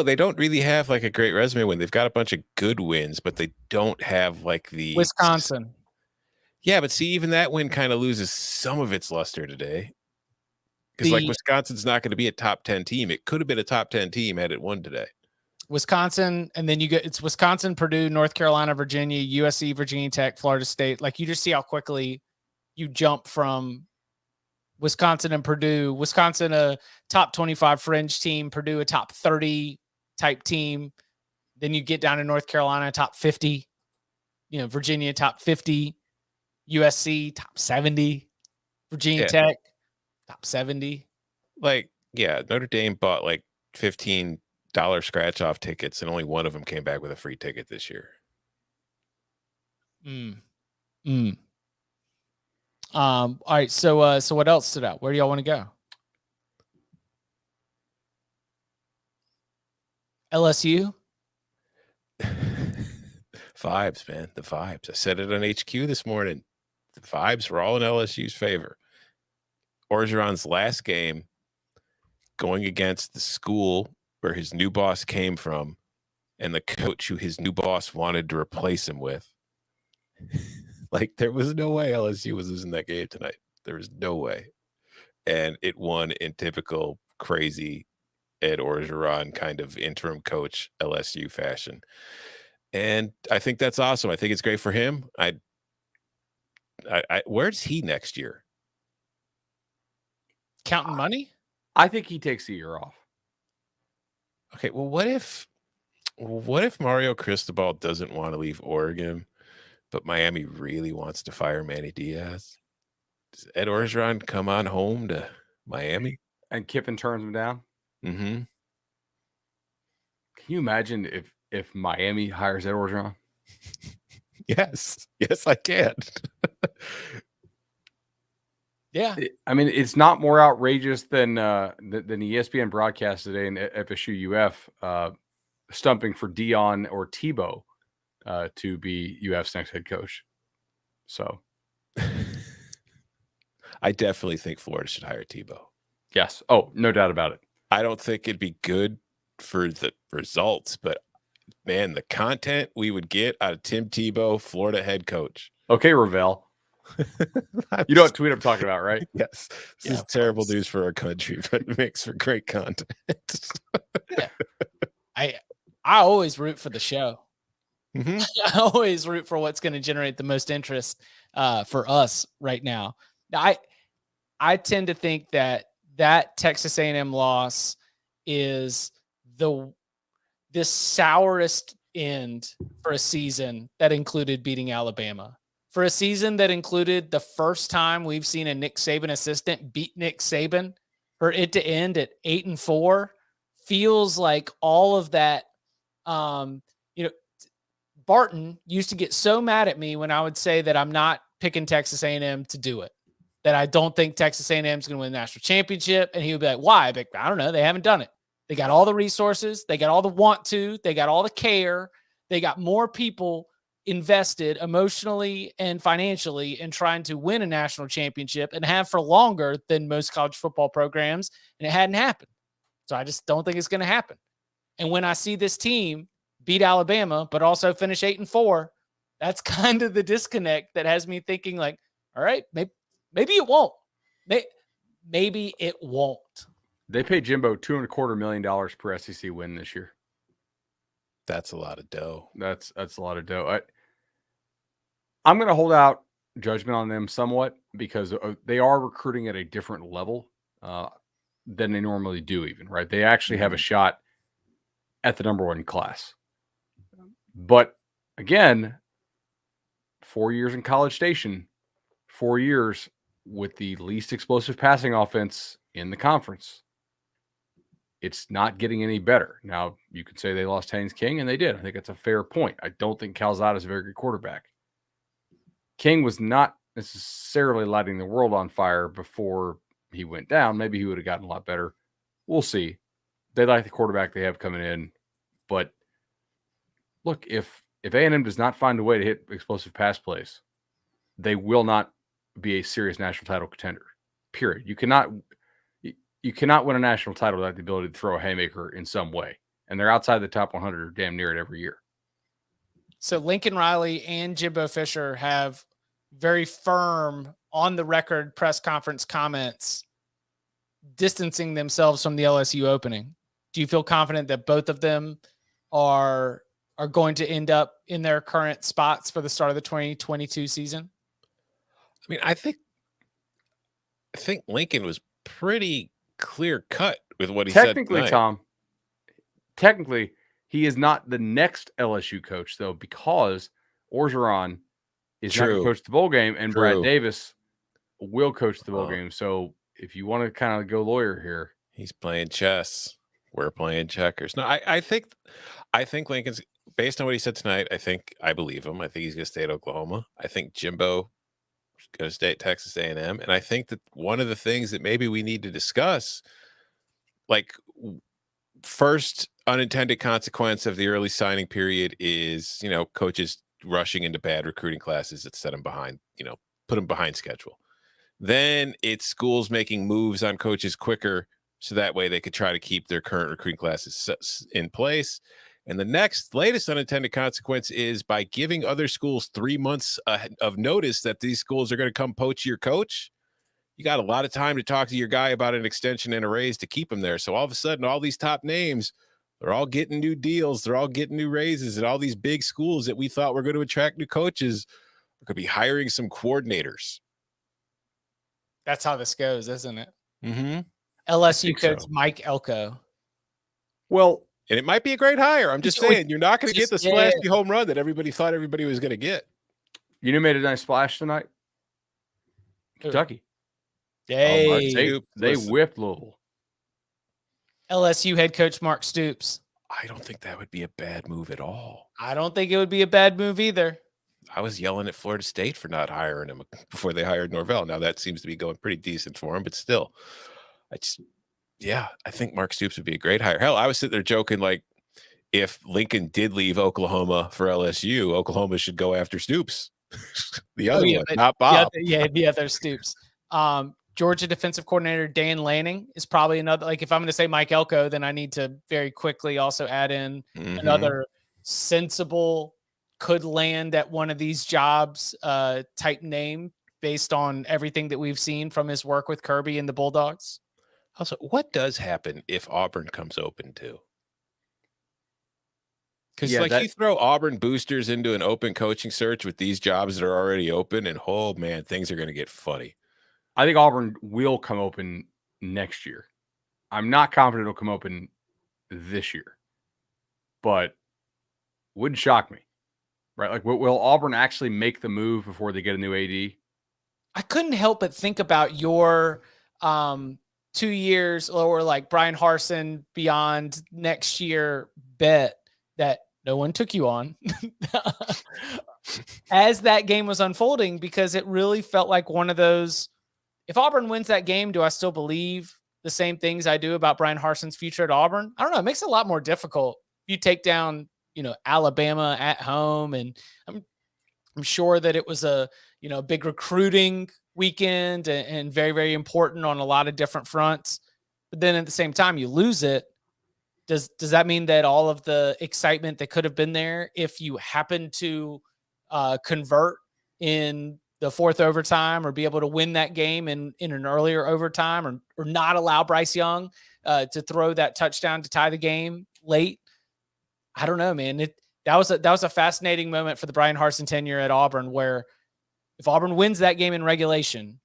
They don't really have a great resume win. They've got a bunch of good wins, but they don't have the Wisconsin. Yeah, but see, even that win kind of loses some of its luster today. Because Wisconsin's not going to be a top 10 team. It could have been a top 10 team had it won today. Wisconsin, and then it's Wisconsin, Purdue, North Carolina, Virginia, USC, Virginia Tech, Florida State. You just see how quickly you jump from Wisconsin and Purdue. Wisconsin, a top 25 fringe team. Purdue, a top 30 type team. Then you get down to North Carolina, top 50, Virginia, top 50, USC, top 70, Virginia Tech, top 70. Like, yeah, Notre Dame bought like $15 scratch off tickets, and only one of them came back with a free ticket this year. All right. So what else stood out? Where do y'all want to go? LSU? Vibes, man. The vibes. I said it on HQ this morning. The vibes were all in LSU's favor. Orgeron's last game going against the school where his new boss came from and the coach who his new boss wanted to replace him with. Like, there was no way LSU was losing that game tonight. There was no way. And it won in typical crazy Ed Orgeron kind of interim coach LSU fashion. And I think that's awesome. I think it's great for him. Where's he next year? Counting money? I think he takes a year off. Okay, well, what if Mario Cristobal doesn't want to leave Oregon, but Miami really wants to fire Manny Diaz? Does Ed Orgeron come on home to Miami? And Kiffin turns him down? Mm-hmm. Can you imagine if Miami hires Ed Orgeron? Yes, I can. Yeah. I mean, it's not more outrageous than the ESPN broadcast today in FSU UF stumping for Dion or Tebow to be UF's next head coach. So I definitely think Florida should hire Tebow. Yes. Oh, no doubt about it. I don't think it'd be good for the results, but man, the content we would get out of Tim Tebow, Florida head coach. Okay, Ravel. You know what tweet I'm talking about, right? Yes. This is terrible news for our country, but it makes for great content. Yeah. I always root for the show. Mm-hmm. I always root for what's going to generate the most interest for us right now. I tend to think that Texas A&M loss is this sourest end for a season that included beating Alabama. For a season that included the first time we've seen a Nick Saban assistant beat Nick Saban, for it to end at 8-4 feels like all of that. Barton used to get so mad at me when I would say that I'm not picking Texas A&M to do it, that I don't think Texas A&M is going to win the national championship. And he would be like, why? I'd be like, I don't know. They haven't done it. They got all the resources. They got all the want to. They got all the care. They got more people invested emotionally and financially in trying to win a national championship and have for longer than most college football programs. And it hadn't happened. So I just don't think it's going to happen. And when I see this team beat Alabama, but also finish 8-4, that's kind of the disconnect that has me thinking like, all right, maybe it won't. Maybe it won't. They paid Jimbo $2.25 million per SEC win this year. That's a lot of dough. That's a lot of dough. I'm going to hold out judgment on them somewhat because they are recruiting at a different level than they normally do even, right? They actually have a shot at the number one class. But again, 4 years in College Station, 4 years with the least explosive passing offense in the conference. It's not getting any better. Now, you could say they lost Haynes King, and they did. I think that's a fair point. I don't think Calzada is a very good quarterback. King was not necessarily lighting the world on fire before he went down. Maybe he would have gotten a lot better. We'll see. They like the quarterback they have coming in. But look, if A&M does not find a way to hit explosive pass plays, they will not be a serious national title contender. Period. You cannot win a national title without the ability to throw a haymaker in some way. And they're outside the top 100 or damn near it every year. So Lincoln Riley and Jimbo Fisher have very firm on the record press conference comments distancing themselves from the LSU opening. Do you feel confident that both of them are going to end up in their current spots for the start of the 2022 season? I mean, I think Lincoln was pretty clear cut with what he said. Technically, Tom, technically, he is not the next LSU coach, though, because Orgeron is not going to True. coach the bowl game, and Brad True. Davis will coach the bowl Oh. game. So if you want to kind of go lawyer here, He's playing chess. We're playing checkers. No, I think Lincoln's, based on what he said tonight, I believe him. I think he's going to stay at Oklahoma. I think Jimbo is going to stay at Texas A&M. And I think that one of the things that maybe we need to discuss, like, first unintended consequence of the early signing period is, coaches rushing into bad recruiting classes that set them behind, put them behind schedule. Then it's schools making moves on coaches quicker, so that way they could try to keep their current recruiting classes in place. And the latest unintended consequence is by giving other schools 3 months of notice that these schools are going to come poach your coach. You got a lot of time to talk to your guy about an extension and a raise to keep him there. So all of a sudden, all these top names, they're all getting new deals. They're all getting new raises. And all these big schools that we thought were going to attract new coaches are going to be hiring some coordinators. That's how this goes, isn't it? Mm-hmm. LSU coach Mike Elko. well, And it might be a great hire. I'm just saying, you're not going to get the Yeah. splashy home run that everybody thought everybody was going to get. you know, made a nice splash tonight. Kentucky. Hey, They whipped Louisville. LSU head coach Mark Stoops. I don't think that would be a bad move at all. I don't think it would be a bad move either. I was yelling at Florida State for not hiring him before they hired Norvell. Now that seems to be going pretty decent for him, but still, I think Mark Stoops would be a great hire. Hell, I was sitting there joking, like, if Lincoln did leave Oklahoma for LSU, Oklahoma should go after Stoops. The other one, not Bob. The other Stoops. Georgia defensive coordinator Dan Lanning is probably another. Like, if I'm going to say Mike Elko, then I need to very quickly also add in another sensible, could land at one of these jobs type name based on everything that we've seen from his work with Kirby and the Bulldogs. Also, what does happen if Auburn comes open too? Because you throw Auburn boosters into an open coaching search with these jobs that are already open, and oh man, things are going to get funny. I think Auburn will come open next year. I'm not confident it'll come open this year, but wouldn't shock me, right? Like, will Auburn actually make the move before they get a new AD? I couldn't help but think about your 2 years or like Brian Harsin beyond next year bet that no one took you on as that game was unfolding, because it really felt like one of those, if Auburn wins that game, do I still believe the same things I do about Brian Harsin's future at Auburn? I don't know. It makes it a lot more difficult. You take down, Alabama at home, and I'm sure that it was a, big recruiting weekend and very, very important on a lot of different fronts. But then at the same time, you lose it. Does that mean that all of the excitement that could have been there, if you happen to convert in the fourth overtime or be able to win that game in an earlier overtime, or not allow Bryce Young to throw that touchdown to tie the game late? I don't know, man. That was a fascinating moment for the Brian Harsin tenure at Auburn, where if Auburn wins that game in regulation,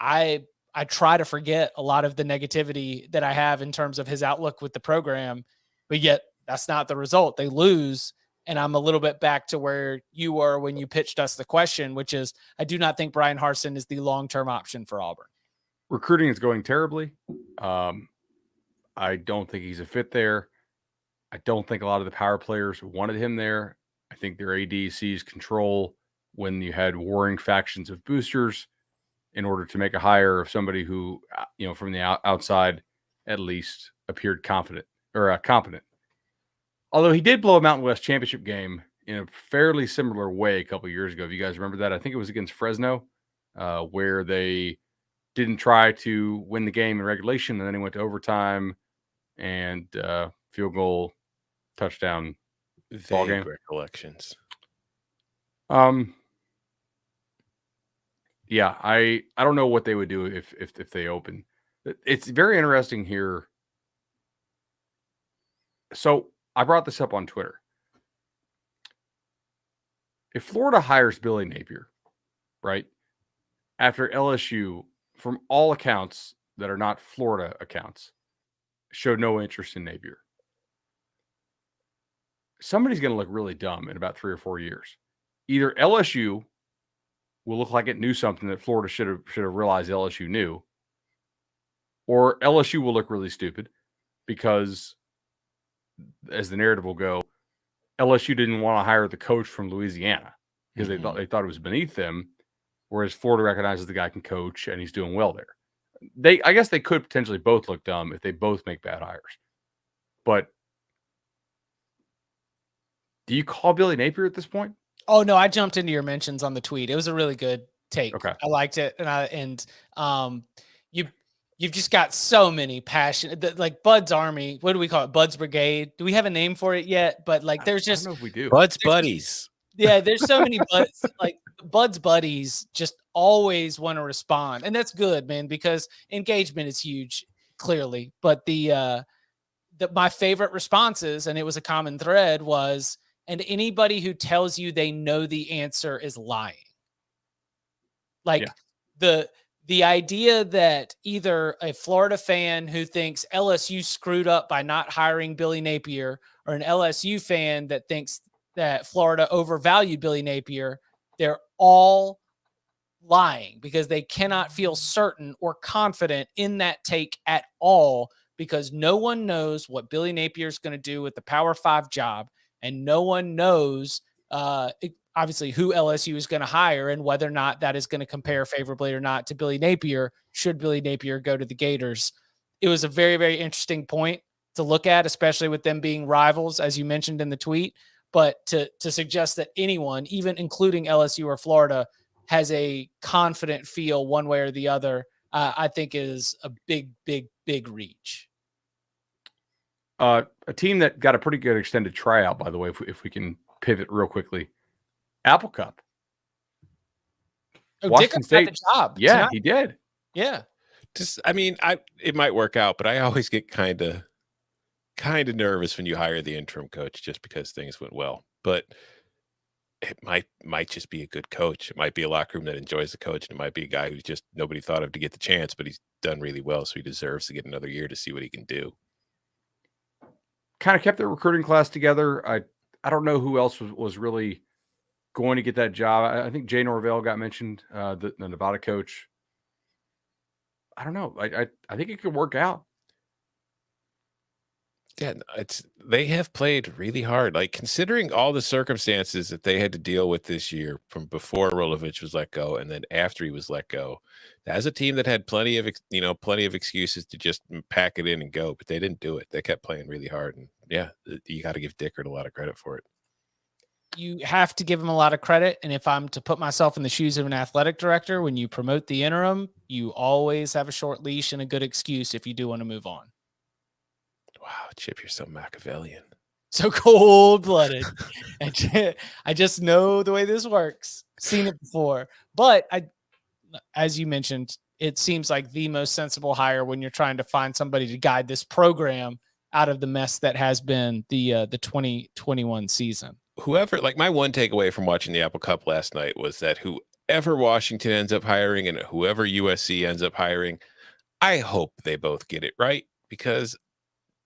I try to forget a lot of the negativity that I have in terms of his outlook with the program, but yet that's not the result. They lose. And I'm a little bit back to where you were when you pitched us the question, which is, I do not think Brian Harsin is the long-term option for Auburn. Recruiting is going terribly. I don't think he's a fit there. I don't think a lot of the power players wanted him there. I think their AD seized control when you had warring factions of boosters in order to make a hire of somebody who, from the outside at least appeared confident or competent. Although he did blow a Mountain West championship game in a fairly similar way a couple of years ago. If you guys remember that, I think it was against Fresno, where they didn't try to win the game in regulation, and then he went to overtime and field goal, touchdown, ball game. Recollections. Yeah, I don't know what they would do if they open. It's very interesting here. So I brought this up on Twitter. If Florida hires Billy Napier, right, after LSU, from all accounts that are not Florida accounts, showed no interest in Napier, somebody's going to look really dumb in about 3 or 4 years. Either LSU will look like it knew something that Florida should have realized LSU knew, or LSU will look really stupid because, as the narrative will go, LSU didn't want to hire the coach from Louisiana because they thought it was beneath them, whereas Florida recognizes the guy can coach and he's doing well there. I guess they could potentially both look dumb if they both make bad hires. But do you call Billy Napier at this point? Oh no, I jumped into your mentions on the tweet. It was a really good take. Okay. I liked it. You've just got so many passionate, like Bud's Army. What do we call it? Bud's Brigade. Do we have a name for it yet? But like, there's just, I don't know if we do. Bud's buddies. yeah, there's so many Buds, like Bud's buddies just always want to respond. And that's good, man, because engagement is huge, clearly. But my favorite responses, and it was a common thread, was, and anybody who tells you they know the answer is lying. Like the idea that either a Florida fan who thinks LSU screwed up by not hiring Billy Napier, or an LSU fan that thinks that Florida overvalued Billy Napier, they're all lying because they cannot feel certain or confident in that take at all, because no one knows what Billy Napier is going to do with the Power 5 job, and no one knows obviously who LSU is going to hire and whether or not that is going to compare favorably or not to Billy Napier, should Billy Napier go to the Gators. It was a very, very interesting point to look at, especially with them being rivals, as you mentioned in the tweet. But to suggest that anyone, even including LSU or Florida, has a confident feel one way or the other, I think is a big, big, big reach. A team that got a pretty good extended tryout, by the way, if we can pivot real quickly. Apple Cup. Washington State got the job. Yeah, tonight. he did. Yeah. It might work out, but I always get kind of nervous when you hire the interim coach just because things went well. But it might just be a good coach. It might be a locker room that enjoys the coach, and it might be a guy who's just nobody thought of to get the chance, but he's done really well, so he deserves to get another year to see what he can do. Kind of kept their recruiting class together. I don't know who else was really going to get that job. I think Jay Norvell got mentioned, the Nevada coach. I don't know. I think it could work out. Yeah, they have played really hard. Like, considering all the circumstances that they had to deal with this year, from before Rolovich was let go and then after he was let go, as a team that had plenty of excuses to just pack it in and go, but they didn't do it. They kept playing really hard, and yeah, you got to give Dickert a lot of credit for it. You have to give him a lot of credit. And if I'm to put myself in the shoes of an athletic director, when you promote the interim, you always have a short leash and a good excuse if you do want to move on. Wow, Chip, you're so Machiavellian. So cold-blooded. I just know the way this works. Seen it before. But as you mentioned, it seems like the most sensible hire when you're trying to find somebody to guide this program out of the mess that has been the 2021 season. My one takeaway from watching the Apple Cup last night was that whoever Washington ends up hiring and whoever USC ends up hiring, I hope they both get it right, because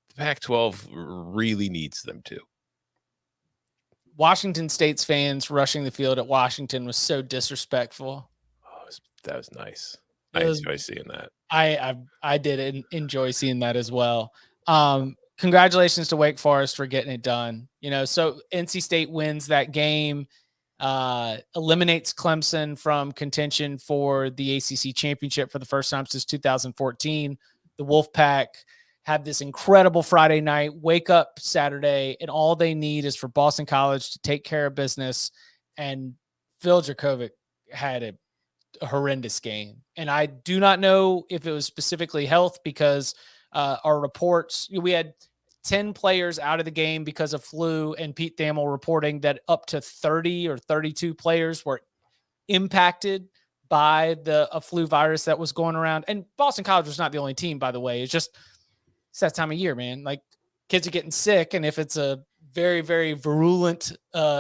the Pac-12 really needs them to. Washington State's fans rushing the field at Washington was so disrespectful. Oh, that was nice. I enjoy seeing that. I did enjoy seeing that as well. Congratulations to Wake Forest for getting it done. So NC State wins that game, eliminates Clemson from contention for the ACC championship for the first time since 2014. The Wolfpack have this incredible Friday night, wake up Saturday, and all they need is for Boston College to take care of business. And Phil Dracovic had a horrendous game. And I do not know if it was specifically health, because our reports, we had 10 players out of the game because of flu, and Pete Thamel reporting that up to 30 or 32 players were impacted by a flu virus that was going around. And Boston College was not the only team, by the way. It's that time of year, man. Like, kids are getting sick, and if it's a very, very virulent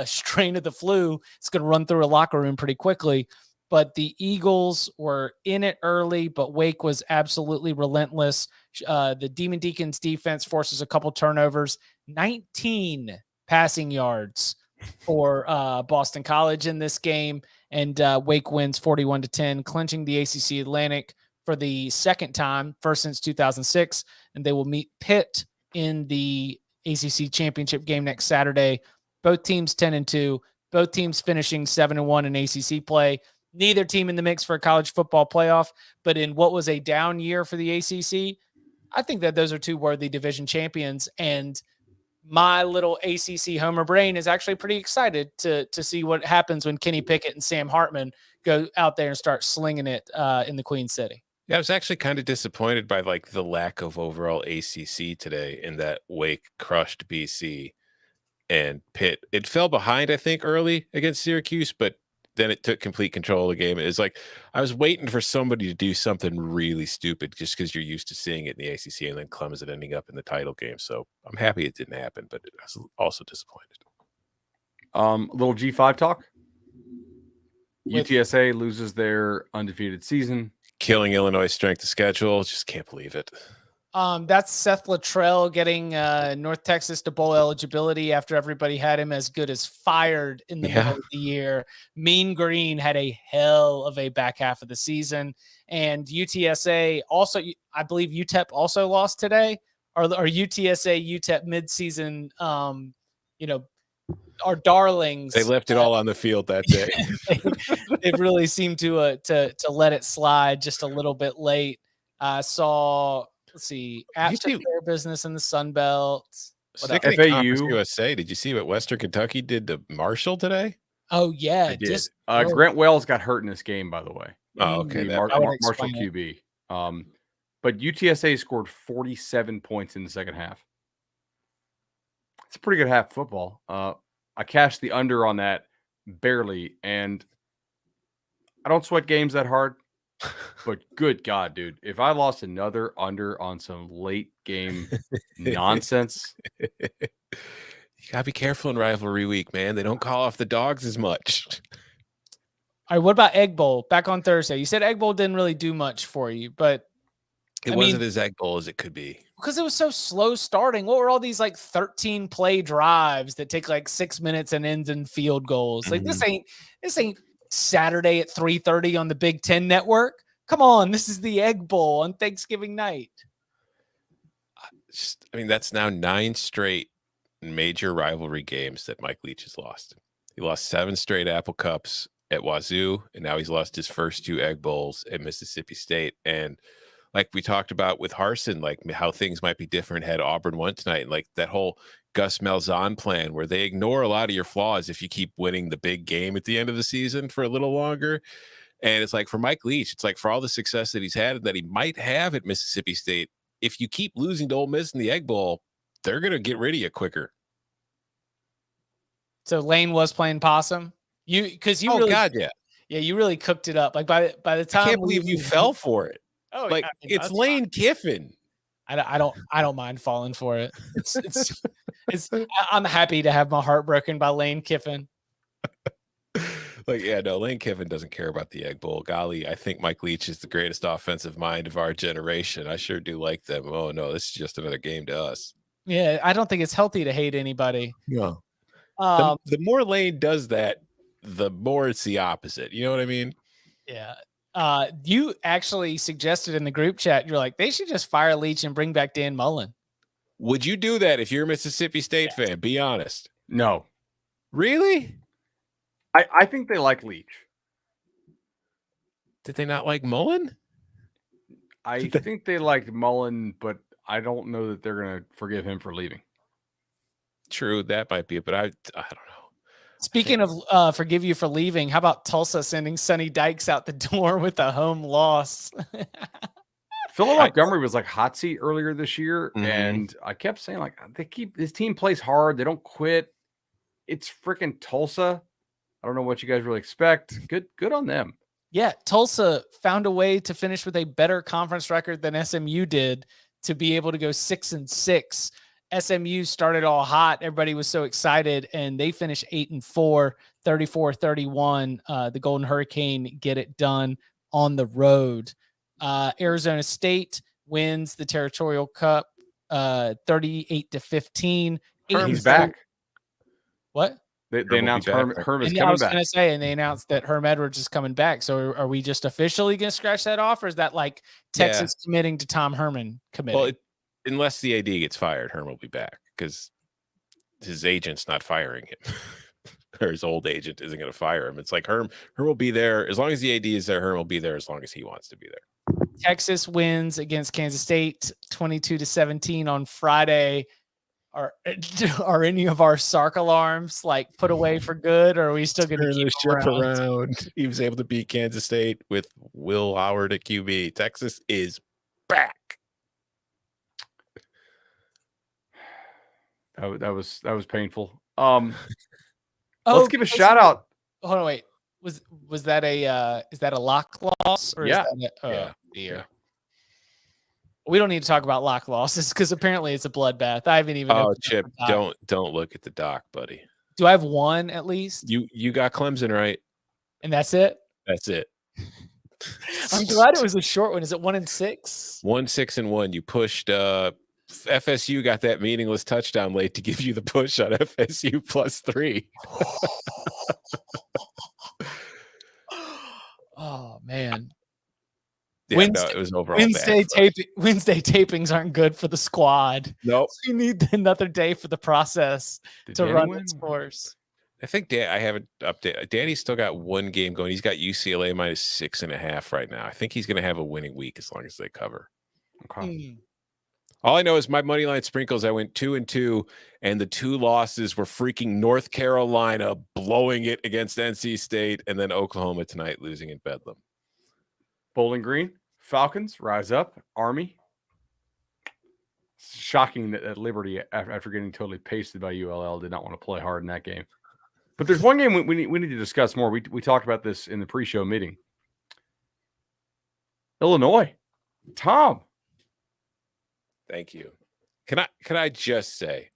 strain of the flu, it's going to run through a locker room pretty quickly. But the Eagles were in it early, but Wake was absolutely relentless. The Demon Deacons defense forces a couple turnovers. 19 passing yards for Boston College in this game. And Wake wins 41-10, clinching the ACC Atlantic for the second time, first since 2006. And they will meet Pitt in the ACC championship game next Saturday. Both teams 10-2, both teams finishing 7-1 in ACC play. Neither team in the mix for a college football playoff, but in what was a down year for the ACC, I think that those are two worthy division champions. And my little ACC homer brain is actually pretty excited to see what happens when Kenny Pickett and Sam Hartman go out there and start slinging it in the Queen City. Yeah, I was actually kind of disappointed by like the lack of overall ACC today, in that Wake crushed BC and Pitt. It fell behind, I think, early against Syracuse, but then it took complete control of the game. It's like I was waiting for somebody to do something really stupid just because you're used to seeing it in the ACC, and then Clemson ending up in the title game. So I'm happy it didn't happen, but I was also disappointed. A little G5 talk. UTSA loses their undefeated season. Killing Illinois' strength of schedule. Just can't believe it. That's Seth Luttrell getting North Texas to bowl eligibility after everybody had him as good as fired in the middle of the year. Mean Green had a hell of a back half of the season. And UTSA also, I believe UTEP also lost today, or UTSA, UTEP midseason, our darlings. They left it all on the field that day. They really seemed to let it slide just a little bit late. I saw, let's see, after their business in the Sun Belt. FAU USA. Did you see what Western Kentucky did to Marshall today? Oh yeah, I did. Grant Wells got hurt in this game, by the way. Oh, okay. Marshall QB. But UTSA scored 47 points in the second half. It's a pretty good half of football. I cashed the under on that barely, and I don't sweat games that hard. But good God, dude, if I lost another under on some late game nonsense. You gotta be careful in rivalry week, man. They don't call off the dogs as much. All right, what about Egg Bowl back on Thursday? You said Egg Bowl didn't really do much for you, but it wasn't as Egg Bowl as it could be. Because it was so slow starting. What were all these like 13 play drives that take like 6 minutes and ends in field goals? Like this ain't Saturday at 3:30 on the Big Ten Network. Come on, this is the Egg Bowl on Thanksgiving night. That's now 9 straight major rivalry games that Mike Leach has lost. He lost 7 straight Apple Cups at Wazoo, and now he's lost his first 2 Egg Bowls at Mississippi State. And like we talked about with Harsin, like how things might be different had Auburn won tonight, and like that whole Gus Malzahn plan where they ignore a lot of your flaws if you keep winning the big game at the end of the season for a little longer. And it's like for Mike Leach, it's like for all the success that he's had and that he might have at Mississippi State, if you keep losing to Ole Miss in the Egg Bowl, they're going to get rid of you quicker. So Lane was playing possum. You really cooked it up. Like by the time I can't believe you fell for it. Oh, like it's Lane Kiffin. I don't mind falling for it. I'm happy to have my heart broken by Lane Kiffin. Lane Kiffin doesn't care about the Egg Bowl. Golly, I think Mike Leach is the greatest offensive mind of our generation. I sure do like them. Oh no, this is just another game to us. Yeah, I don't think it's healthy to hate anybody. No. The more Lane does that, the more it's the opposite. You know what I mean? Yeah. You actually suggested in the group chat, you're like, they should just fire Leach and bring back Dan Mullen. Would you do that if you're a Mississippi State fan? Be honest. No. Really? I think they like Leach. Did they not like Mullen? I think they liked Mullen, but I don't know that they're going to forgive him for leaving. True, that might be it, but I don't know. Speaking of forgive you for leaving, how about Tulsa sending Sonny Dykes out the door with a home loss? Philip Montgomery was like hot seat earlier this year, and I kept saying like his team plays hard, they don't quit. It's freaking Tulsa. I don't know what you guys really expect. Good on them. Yeah, Tulsa found a way to finish with a better conference record than SMU did to be able to go 6-6. SMU started all hot. Everybody was so excited, and they finished 8-4, 34-31. The Golden Hurricane get it done on the road. Arizona State wins the Territorial Cup 38-15. He's back. What? They Herm will be announced back, Herm right? is And I coming was back. going to say, and they announced that Herm Edwards is coming back. So are we just officially going to scratch that off, or is that like Texas committing to Tom Herman committing? Well, unless the AD gets fired, Herm will be back because his agent's not firing him. Or his old agent isn't going to fire him. It's like Herm will be there. As long as the AD is there, Herm will be there as long as he wants to be there. Texas wins against Kansas State 22-17 on Friday. Are any of our Sark alarms like put away for good, or are we still going to keep the ship around? He was able to beat Kansas State with Will Howard at QB. Texas is back. That was painful. Oh, Let's give a shout out. Hold on, wait. Was that is that a lock loss or Yeah. is that dear. Yeah. We don't need to talk about lock losses because apparently it's a bloodbath. I haven't even. Oh, Chip, don't look at the doc, buddy. Do I have one at least? You got Clemson right, and that's it. That's it. I'm glad it was a short one. Is it 1-6? 1-6-1. You pushed. FSU got that meaningless touchdown late to give you the push on FSU +3. Oh man. Yeah, Wednesday, it was overall Wednesday tapings aren't good for the squad. Nope. So you need another day for the process to run its course. I think I haven't updated. Danny's still got one game going. He's got UCLA -6.5 right now. I think he's going to have a winning week as long as they cover. Okay. All I know is my money line sprinkles. I went 2-2, and the two losses were freaking North Carolina blowing it against NC State, and then Oklahoma tonight losing in Bedlam. Bowling Green, Falcons rise up. Army. It's shocking that Liberty, after getting totally pasted by ULL, did not want to play hard in that game. But there's one game we need to discuss more. We talked about this in the pre-show meeting. Illinois, Tom. Thank you. Can I just say,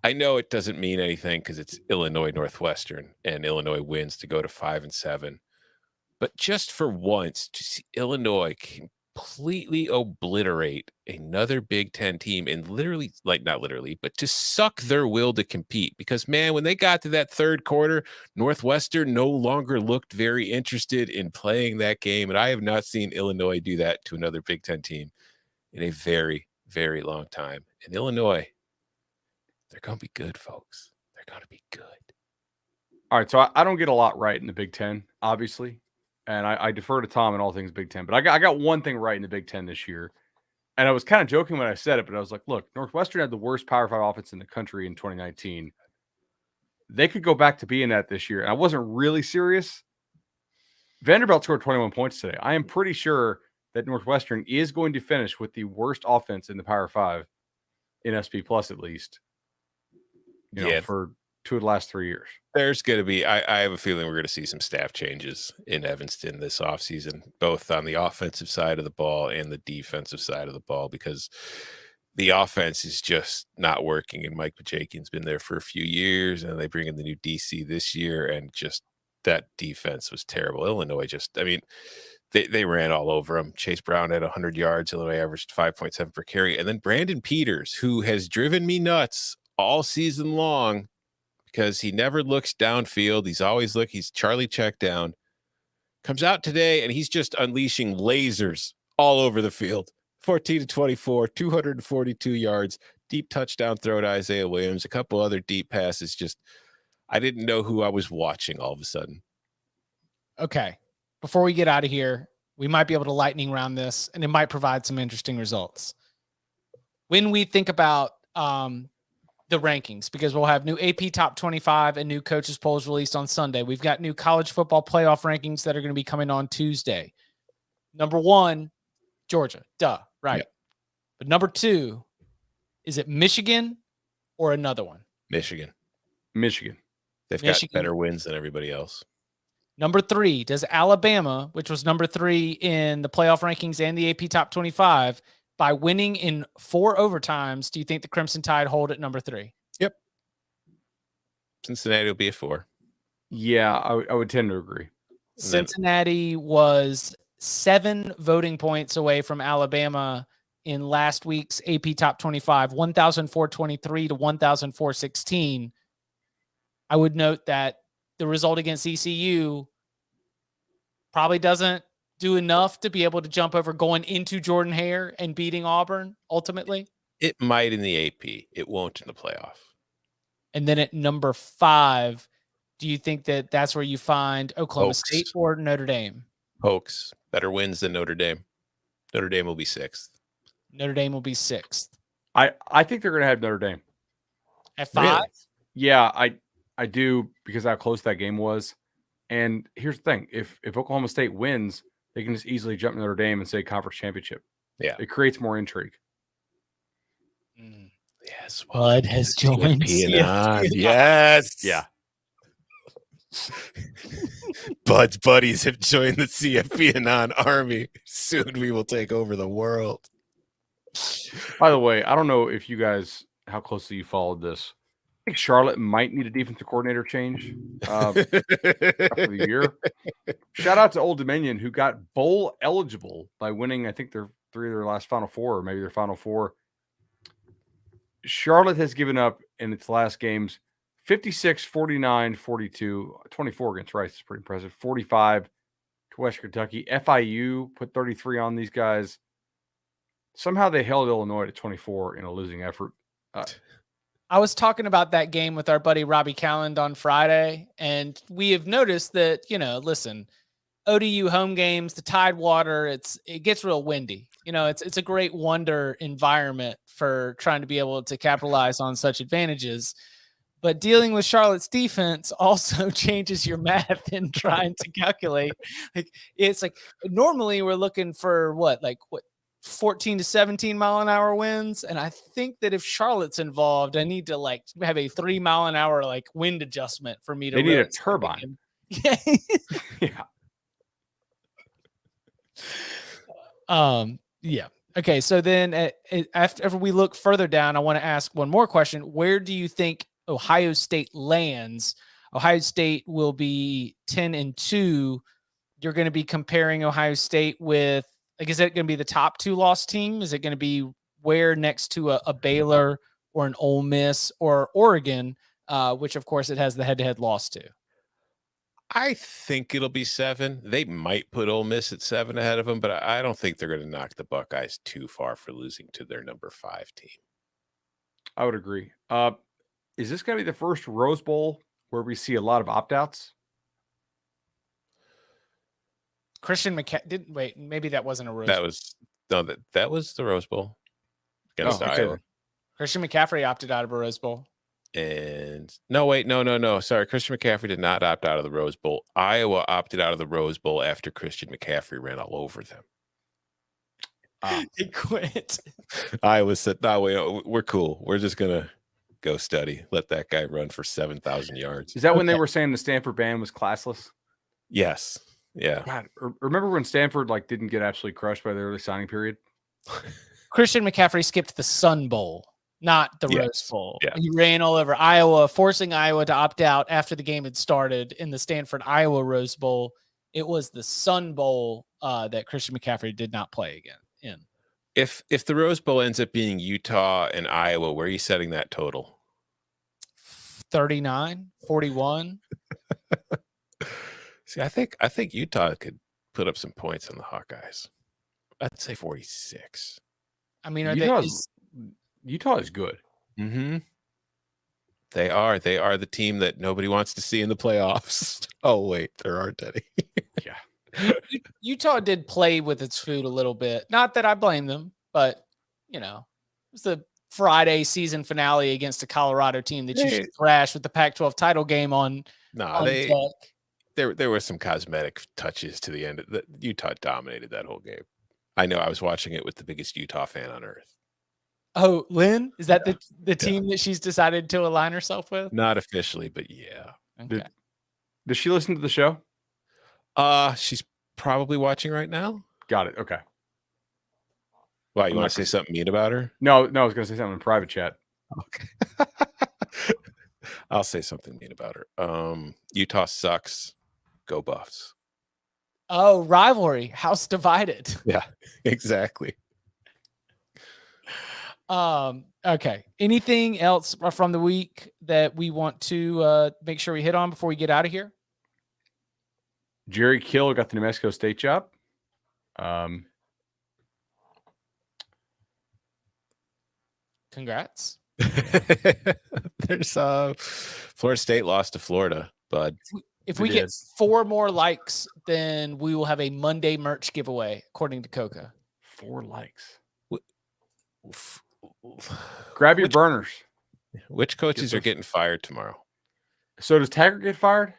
I know it doesn't mean anything because it's Illinois Northwestern and Illinois wins to go to 5-7. But just for once, to see Illinois completely obliterate another Big Ten team and literally, like not literally, but to suck their will to compete. Because, man, when they got to that third quarter, Northwestern no longer looked very interested in playing that game. And I have not seen Illinois do that to another Big Ten team in a very, very long time. And Illinois, they're going to be good, folks. They're going to be good. All right, so I don't get a lot right in the Big Ten, obviously. And I defer to Tom in all things Big Ten. But I got one thing right in the Big Ten this year. And I was kind of joking when I said it, but I was like, look, Northwestern had the worst Power 5 offense in the country in 2019. They could go back to being that this year. And I wasn't really serious. Vanderbilt scored 21 points today. I am pretty sure that Northwestern is going to finish with the worst offense in the Power 5 in SP Plus, at least, for 2 of the last 3 years. There's going to be, I have a feeling we're going to see some staff changes in Evanston this offseason, both on the offensive side of the ball and the defensive side of the ball, because the offense is just not working. And Mike Pacheco's been there for a few years, and they bring in the new DC this year, and just that defense was terrible. Illinois they ran all over him. Chase Brown had 100 yards. Illinois averaged 5.7 per carry. And then Brandon Peters, who has driven me nuts all season long because he never looks downfield. He's Charlie check down. Comes out today, and he's just unleashing lasers all over the field. 14-24, 242 yards, deep touchdown throw to Isaiah Williams, a couple other deep passes. Just, I didn't know who I was watching all of a sudden. Okay. Before we get out of here, we might be able to lightning round this, and it might provide some interesting results. When we think about the rankings, because we'll have new AP Top 25 and new coaches polls released on Sunday. We've got new college football playoff rankings that are going to be coming on Tuesday. Number 1, Georgia. Duh. Right. Yep. But number 2, is it Michigan or another one? Michigan. They've got better wins than everybody else. Number 3, does Alabama, which was number 3 in the playoff rankings and the AP Top 25, by winning in 4 overtimes, do you think the Crimson Tide hold at number 3? Yep. Cincinnati will be a 4. Yeah, I would tend to agree. Cincinnati was 7 voting points away from Alabama in last week's AP Top 25, 1,423 to 1,416. I would note that the result against ECU probably doesn't do enough to be able to jump over going into Jordan Hare and beating Auburn ultimately. It might in the AP. It won't in the playoff. And then at number 5, do you think that that's where you find Oklahoma Hoax. State or Notre Dame? Hoax. Better wins than Notre Dame. Notre Dame will be 6th. Notre Dame will be 6th. I think they're going to have Notre Dame. At 5? Really? Yeah, I do, because how close that game was. And here's the thing. If Oklahoma State wins, they can just easily jump Notre Dame and say conference championship. Yeah. It creates more intrigue. Yes. Bud has joined CFP. Yes. Yeah. Bud's buddies have joined the CFP Anon army. Soon we will take over the world. By the way, I don't know if you guys, how closely you followed this. I think Charlotte might need a defensive coordinator change after the year. Shout out to Old Dominion, who got bowl eligible by winning, I think, 3 of their last Final Four, or maybe their Final Four. Charlotte has given up in its last games 56, 49, 42, 24 against Rice. It's pretty impressive. 45 to West Kentucky. FIU put 33 on these guys. Somehow they held Illinois to 24 in a losing effort. I was talking about that game with our buddy Robbie Calland on Friday, and we have noticed that, listen, ODU home games, the Tidewater, it gets real windy. It's a great wonder environment for trying to be able to capitalize on such advantages. But dealing with Charlotte's defense also changes your math in trying to calculate. It's like normally we're looking for what 14 to 17 mile an hour winds. And I think that if Charlotte's involved, I need to have a 3 mile an hour wind adjustment for me to. They need a turbine. Yeah. Yeah. Okay. So then after we look further down, I want to ask one more question. Where do you think Ohio State lands? Ohio State will be 10-2. You're going to be comparing Ohio State with, is it going to be the top 2 loss team? Is it going to be where next to a Baylor or an Ole Miss or Oregon, which of course it has the head-to-head loss to? I think it'll be 7. They might put Ole Miss at 7 ahead of them, but I don't think they're going to knock the Buckeyes too far for losing to their number 5 team. I would agree. Is this going to be the first Rose Bowl where we see a lot of opt-outs? Christian McCaffrey didn't wait. Maybe that wasn't a Rose Bowl. That was the Rose Bowl against Iowa. Christian McCaffrey opted out of a Rose Bowl. And no. Sorry, Christian McCaffrey did not opt out of the Rose Bowl. Iowa opted out of the Rose Bowl after Christian McCaffrey ran all over them. He quit. Iowa said, "No, we're cool. We're just gonna go study. Let that guy run for 7,000 yards." Is that when they were saying the Stanford band was classless? Yes. Yeah. God, remember when Stanford didn't get absolutely crushed by the early signing period? Christian McCaffrey skipped the Sun Bowl, not the Rose Bowl. Yeah. He ran all over Iowa, forcing Iowa to opt out after the game had started in the Stanford-Iowa Rose Bowl. It was the Sun Bowl that Christian McCaffrey did not play again in. If the Rose Bowl ends up being Utah and Iowa, where are you setting that total? 39, 41. See, I think Utah could put up some points on the Hawkeyes. I'd say 46. I mean, Utah is good. Mm-hmm. They are the team that nobody wants to see in the playoffs. Oh wait, there aren't any. Yeah. Utah did play with its food a little bit. Not that I blame them, but it was the Friday season finale against a Colorado team that you should thrash with the Pac-12 title game on. There were some cosmetic touches to the end. Utah dominated that whole game. I know. I was watching it with the biggest Utah fan on earth. Oh, Lynn? Is that the team that she's decided to align herself with? Not officially, but yeah. Okay. Does she listen to the show? She's probably watching right now. Got it. Okay. Why, you want to say something mean about her? No, I was going to say something in private chat. Okay. I'll say something mean about her. Utah sucks. Go Buffs. Oh, rivalry. House divided. Yeah, exactly. Okay. Anything else from the week that we want to make sure we hit on before we get out of here? Jerry Kill got the New Mexico State job. Congrats. There's Florida State lost to Florida, bud. If we get 4 more likes, then we will have a Monday merch giveaway, according to Coca. 4 likes. Grab your burners. Which coaches are getting fired tomorrow? So does Taggart get fired?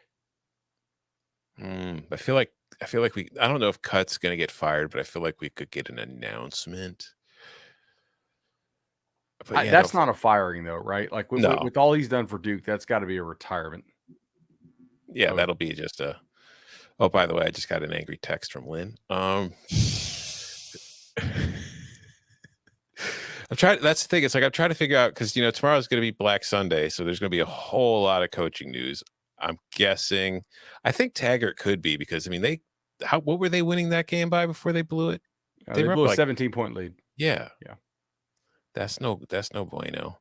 I feel like I don't know if Cut's going to get fired, but I feel like we could get an announcement. But That's not a firing though, right? Like with all he's done for Duke, that's got to be a retirement. Yeah, that'll be just a. Oh, by the way, I just got an angry text from Lynn. I'm trying. That's the thing. It's like I'm trying to figure out because tomorrow's going to be Black Sunday, so there's going to be a whole lot of coaching news. I'm guessing. I think Taggart could be because what were they winning that game by before they blew it? They blew a 17-point lead. Yeah. That's no bueno.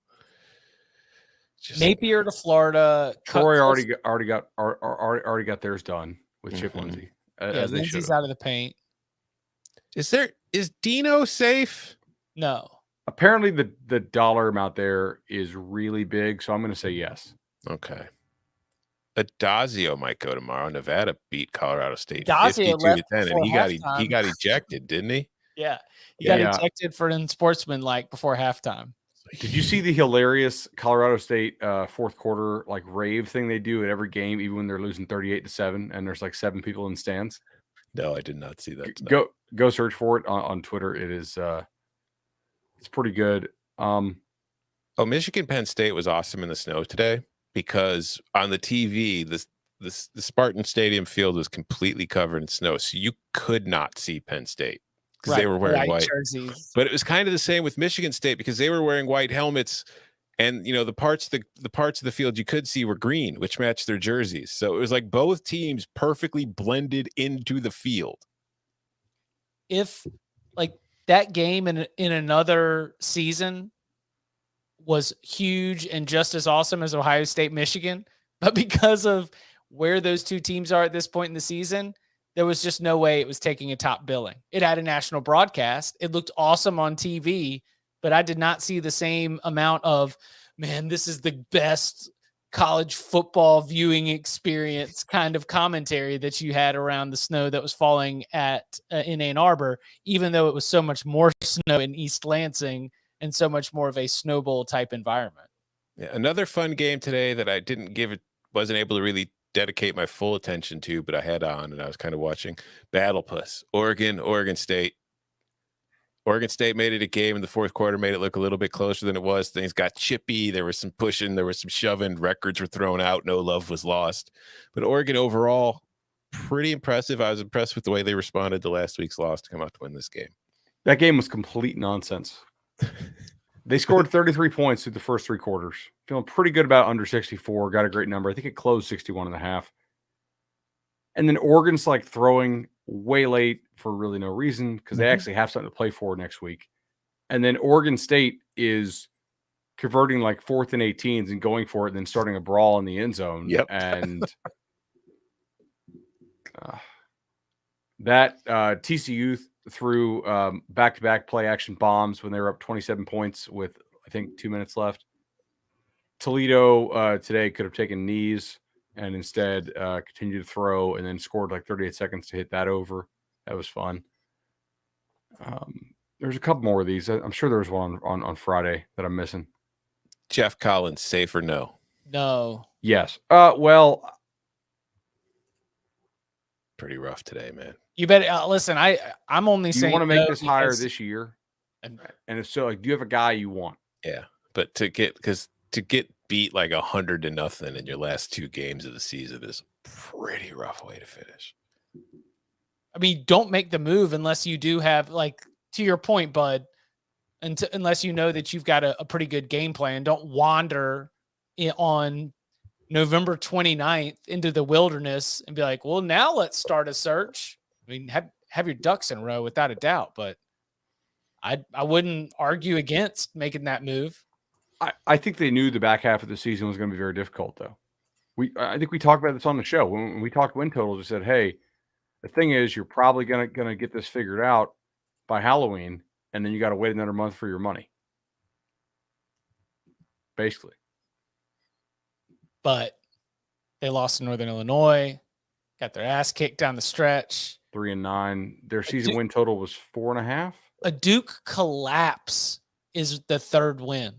Napier to Florida. Troy already got theirs done with Chip Lindsey. As Lindsey's out of the paint. Is Dino safe? No. Apparently the dollar amount there is really big, so I'm going to say yes. Okay. Adazio might go tomorrow. Nevada beat Colorado State 52-10, Adazio and he got ejected, didn't he? Yeah. He got ejected for unsportsmanlike before halftime. Did you see the hilarious Colorado State fourth quarter rave thing they do at every game, even when they're losing 38-7, and there's 7 people in the stands? No, I did not see that. Go search for it on Twitter. It is it's pretty good. Michigan Penn State was awesome in the snow today because on the TV the Spartan Stadium field was completely covered in snow, so you could not see Penn State. Because they were wearing white jerseys. But it was kind of the same with Michigan State because they were wearing white helmets, and the parts of the field you could see were green, which matched their jerseys. So it was like both teams perfectly blended into the field. If that game in another season was huge and just as awesome as Ohio State Michigan, but because of where those two teams are at this point in the season, there was just no way it was taking a top billing. It had a national broadcast. It looked awesome on TV, but I did not see the same amount of, man, this is the best college football viewing experience kind of commentary that you had around the snow that was falling in Ann Arbor, even though it was so much more snow in East Lansing and so much more of a Snow Bowl type environment. Yeah, another fun game today that I wasn't able to really dedicate my full attention to, but I had on and I was kind of watching Battle Puss. Oregon State. Oregon State made it a game in the fourth quarter, made it look a little bit closer than it was. Things got chippy. There was some pushing, there was some shoving, records were thrown out, no love was lost. But Oregon overall, pretty impressive. I was impressed with the way they responded to last week's loss to come out to win this game. That game was complete nonsense. They scored 33 points through the first 3 quarters. Feeling pretty good about under 64. Got a great number. I think it closed 61.5. And then Oregon's throwing way late for really no reason because they actually have something to play for next week. And then Oregon State is converting 4th and 18s and going for it and then starting a brawl in the end zone. Yep. And that TCU threw back-to-back play action bombs when they were up 27 points with, I think, 2 minutes left. Toledo today could have taken knees and instead continued to throw and then scored 38 seconds to hit that over. That was fun. There's a couple more of these. I'm sure there was one on Friday that I'm missing. Jeff Collins, safe or no? No. Yes. Well, pretty rough today, man. You better listen. I'm only saying. You want to make this higher this year, and if so, do you have a guy you want? Yeah, but to get beat 100-0 in your last 2 games of the season is a pretty rough way to finish. I mean, don't make the move unless you do have, to your point, Bud, unless you know that you've got a pretty good game plan. Don't wander on November 29th into the wilderness and be like, well, now let's start a search. I mean, have your ducks in a row without a doubt, but I wouldn't argue against making that move. I think they knew the back half of the season was going to be very difficult, though. I think we talked about this on the show when we talked win totals. We said, "Hey, the thing is, you're probably gonna get this figured out by Halloween, and then you got to wait another month for your money." Basically, But they lost to Northern Illinois, got their ass kicked down the stretch. 3-9. Their season win total was 4.5. A Duke collapse is the third win.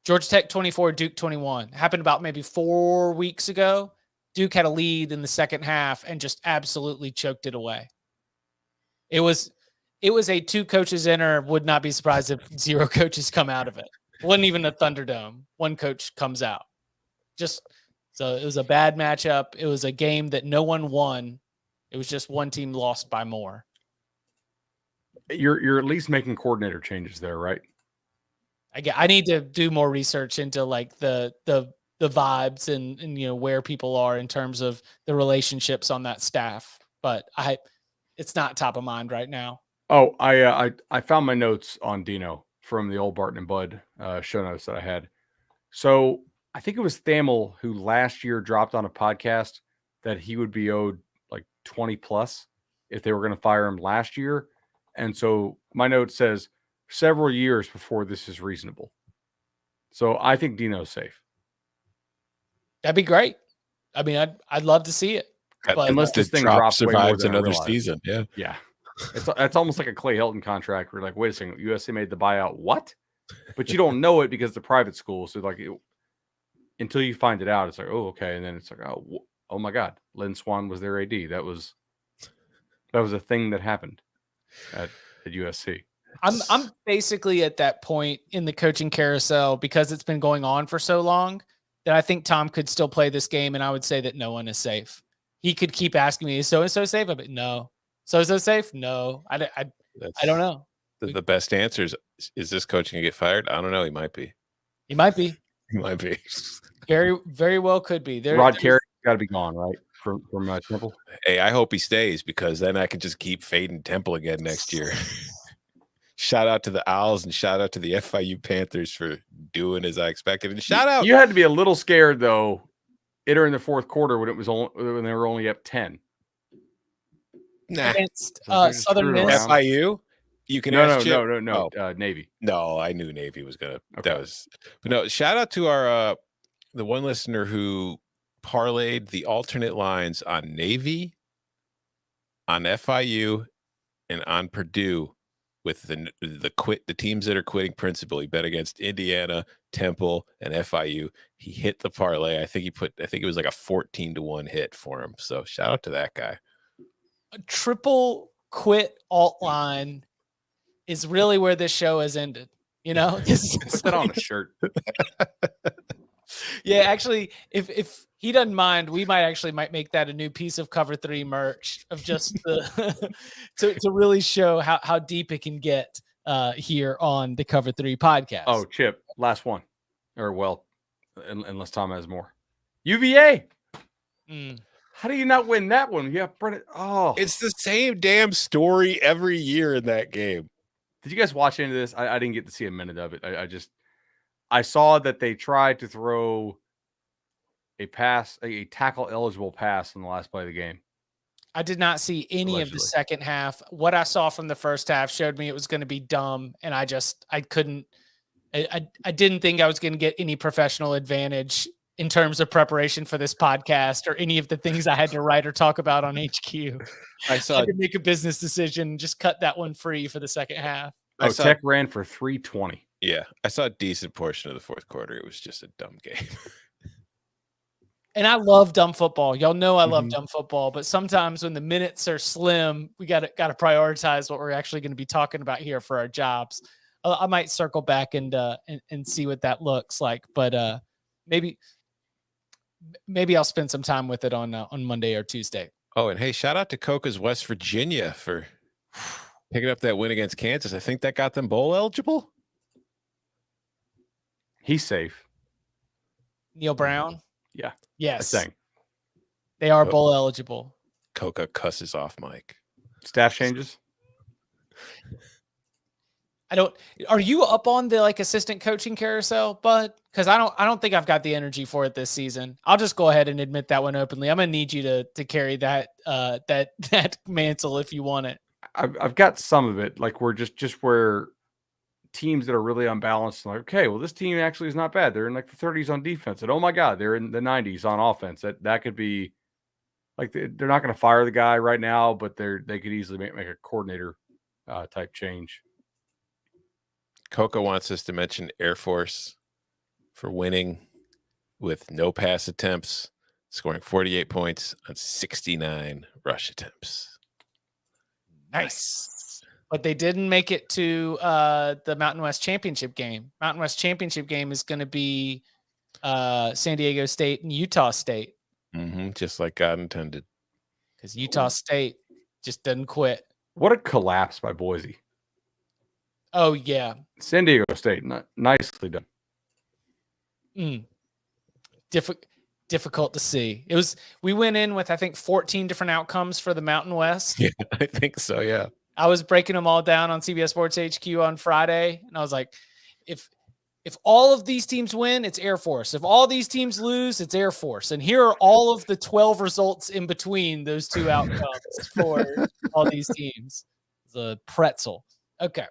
Georgia Tech 24, Duke 21. Happened about maybe 4 weeks ago. Duke had a lead in the second half and just absolutely choked it away. It was a 2 coaches enter. Would not be surprised if 0 coaches come out of it. Wasn't even a Thunderdome. 1 coach comes out. So it was a bad matchup. It was a game that no one won. It was just one team lost by more. You're at least making coordinator changes there, right? I need to do more research into like the vibes and where people are in terms of the relationships on that staff. But it's not top of mind right now. Oh, I found my notes on Dino from the old Barton and Bud show notes that I had. So I think it was Thamel who last year dropped on a podcast that he would be owed like 20 plus if they were going to fire him last year. And so my note says several years before this is reasonable. So I think Dino's safe. That'd be great. I mean, I'd love to see it. But unless this thing drops way more survives than I another realized. season. Yeah. Yeah. It's almost like a Clay Helton contract. We're like, wait a second, USC made the buyout. What? But you don't know it because it's a private school. So like until you find it out, it's like, oh, okay. And then it's like, oh my God, Lynn Swan was their AD. That was a thing that happened at USC. I'm basically at that point in the coaching carousel because it's been going on for so long that I think Tom could still play this game, and I would say that no one is safe. He could keep asking me, "Is so-and-so safe?" I'd be, no. So safe? No. I don't know. The best answer is this coach going to get fired? I don't know. He might be. He might be. He might be. Very, very well could be. Rod Carey's got to be gone, right? From Temple. Hey, I hope he stays because then I can just keep fading Temple again next year. Shout out to the Owls and shout out to the FIU Panthers for doing as I expected. And shout out. You had to be a little scared though, entering the fourth quarter when they were only up 10. Nah. Against So Southern screwed Miss. around. FIU. You can No. Navy. No, I knew Navy was gonna. Okay. But no. Shout out to our the one listener who parlayed the alternate lines on Navy, on FIU, and on Purdue with the teams that are quitting principal. He bet against Indiana, Temple, and FIU. He hit the parlay. I think it was like a 14-1 hit for him. So shout out to that guy. A triple quit alt line is really where this show has ended. You know, Put that on a shirt. Yeah, actually, if he doesn't mind, we might make that a new piece of Cover 3 merch of just the to really show how deep it can get here on the Cover 3 podcast. Oh, Chip, last one. Or well, unless Tom has more. UVA. How do you not win that one? You have Brennan. Oh, It's the same damn story every year in that game. did you guys watch any of this? I didn't get to see a minute of it. I saw that they tried to throw a tackle eligible pass in the last play of the game. I did not see any of the Allegedly. second half. What I saw from the first half showed me it was going to be dumb, and I couldn't. I didn't think I was going to get any professional advantage in terms of preparation for this podcast or any of the things I had to write or talk about on HQ. I I saw had to make a business decision, just cut that one free for the second half. Tech ran for 320. Yeah, I saw a decent portion of the fourth quarter. It was just a dumb game. And I love dumb football. Y'all know I love Mhm. dumb football, but sometimes when the minutes are slim, we got to prioritize what we're actually going to be talking about here for our jobs. I might circle back and see what that looks like, but maybe I'll spend some time with it on Monday or Tuesday. Oh, and hey, shout out to Coca's West Virginia for picking up that win against Kansas. I think that got them bowl eligible. He's safe. Neil Brown. Yeah. I Yes, think. they are bowl eligible. Coca cusses off Mike. Staff changes. Are you up on the like assistant coaching carousel, bud? Because I don't think I've got the energy for it this season. I'll just go ahead and admit that one openly. I'm gonna need you to carry that that mantle if you want it. I've got some of it. Like we're just where teams that are really unbalanced, like, okay, well, this team actually is not bad. They're in like the 30s on defense, and oh my God, they're in the 90s on offense. That could be like they're not going to fire the guy right now, but they could easily make a coordinator type change. Coco wants us to mention Air Force for winning with no pass attempts, scoring 48 points on 69 rush attempts. Nice. But they didn't make it to the Mountain West Championship game. Mountain West Championship game is going to be San Diego State and Utah State. Just like God intended. Because Utah State just doesn't quit. What a collapse by Boise. Oh, yeah. San Diego State, nicely done. Difficult to see. We went in with, I think, 14 different outcomes for the Mountain West. Yeah, I think so, yeah. I was breaking them all down on CBS Sports HQ on Friday, and I was like, if all of these teams win, it's Air Force. If all these teams lose, it's Air Force. And here are all of the 12 results in between those two outcomes for all these teams. The pretzel. Okay.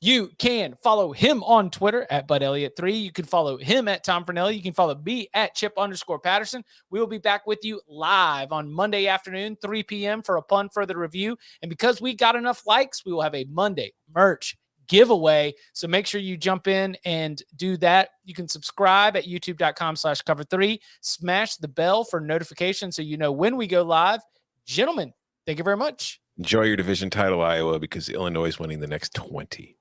You can follow him on Twitter at BudElliott3. You can follow him at Tom Fernelli. You can follow me at Chip_Patterson. We will be back with you live on Monday afternoon, 3 p.m. for a Pun Further review. And because we got enough likes, we will have a Monday merch giveaway. So make sure you jump in and do that. You can subscribe at youtube.com/cover3. Smash the bell for notifications so you know when we go live. Gentlemen, thank you very much. Enjoy your division title, Iowa, because Illinois is winning the next 20.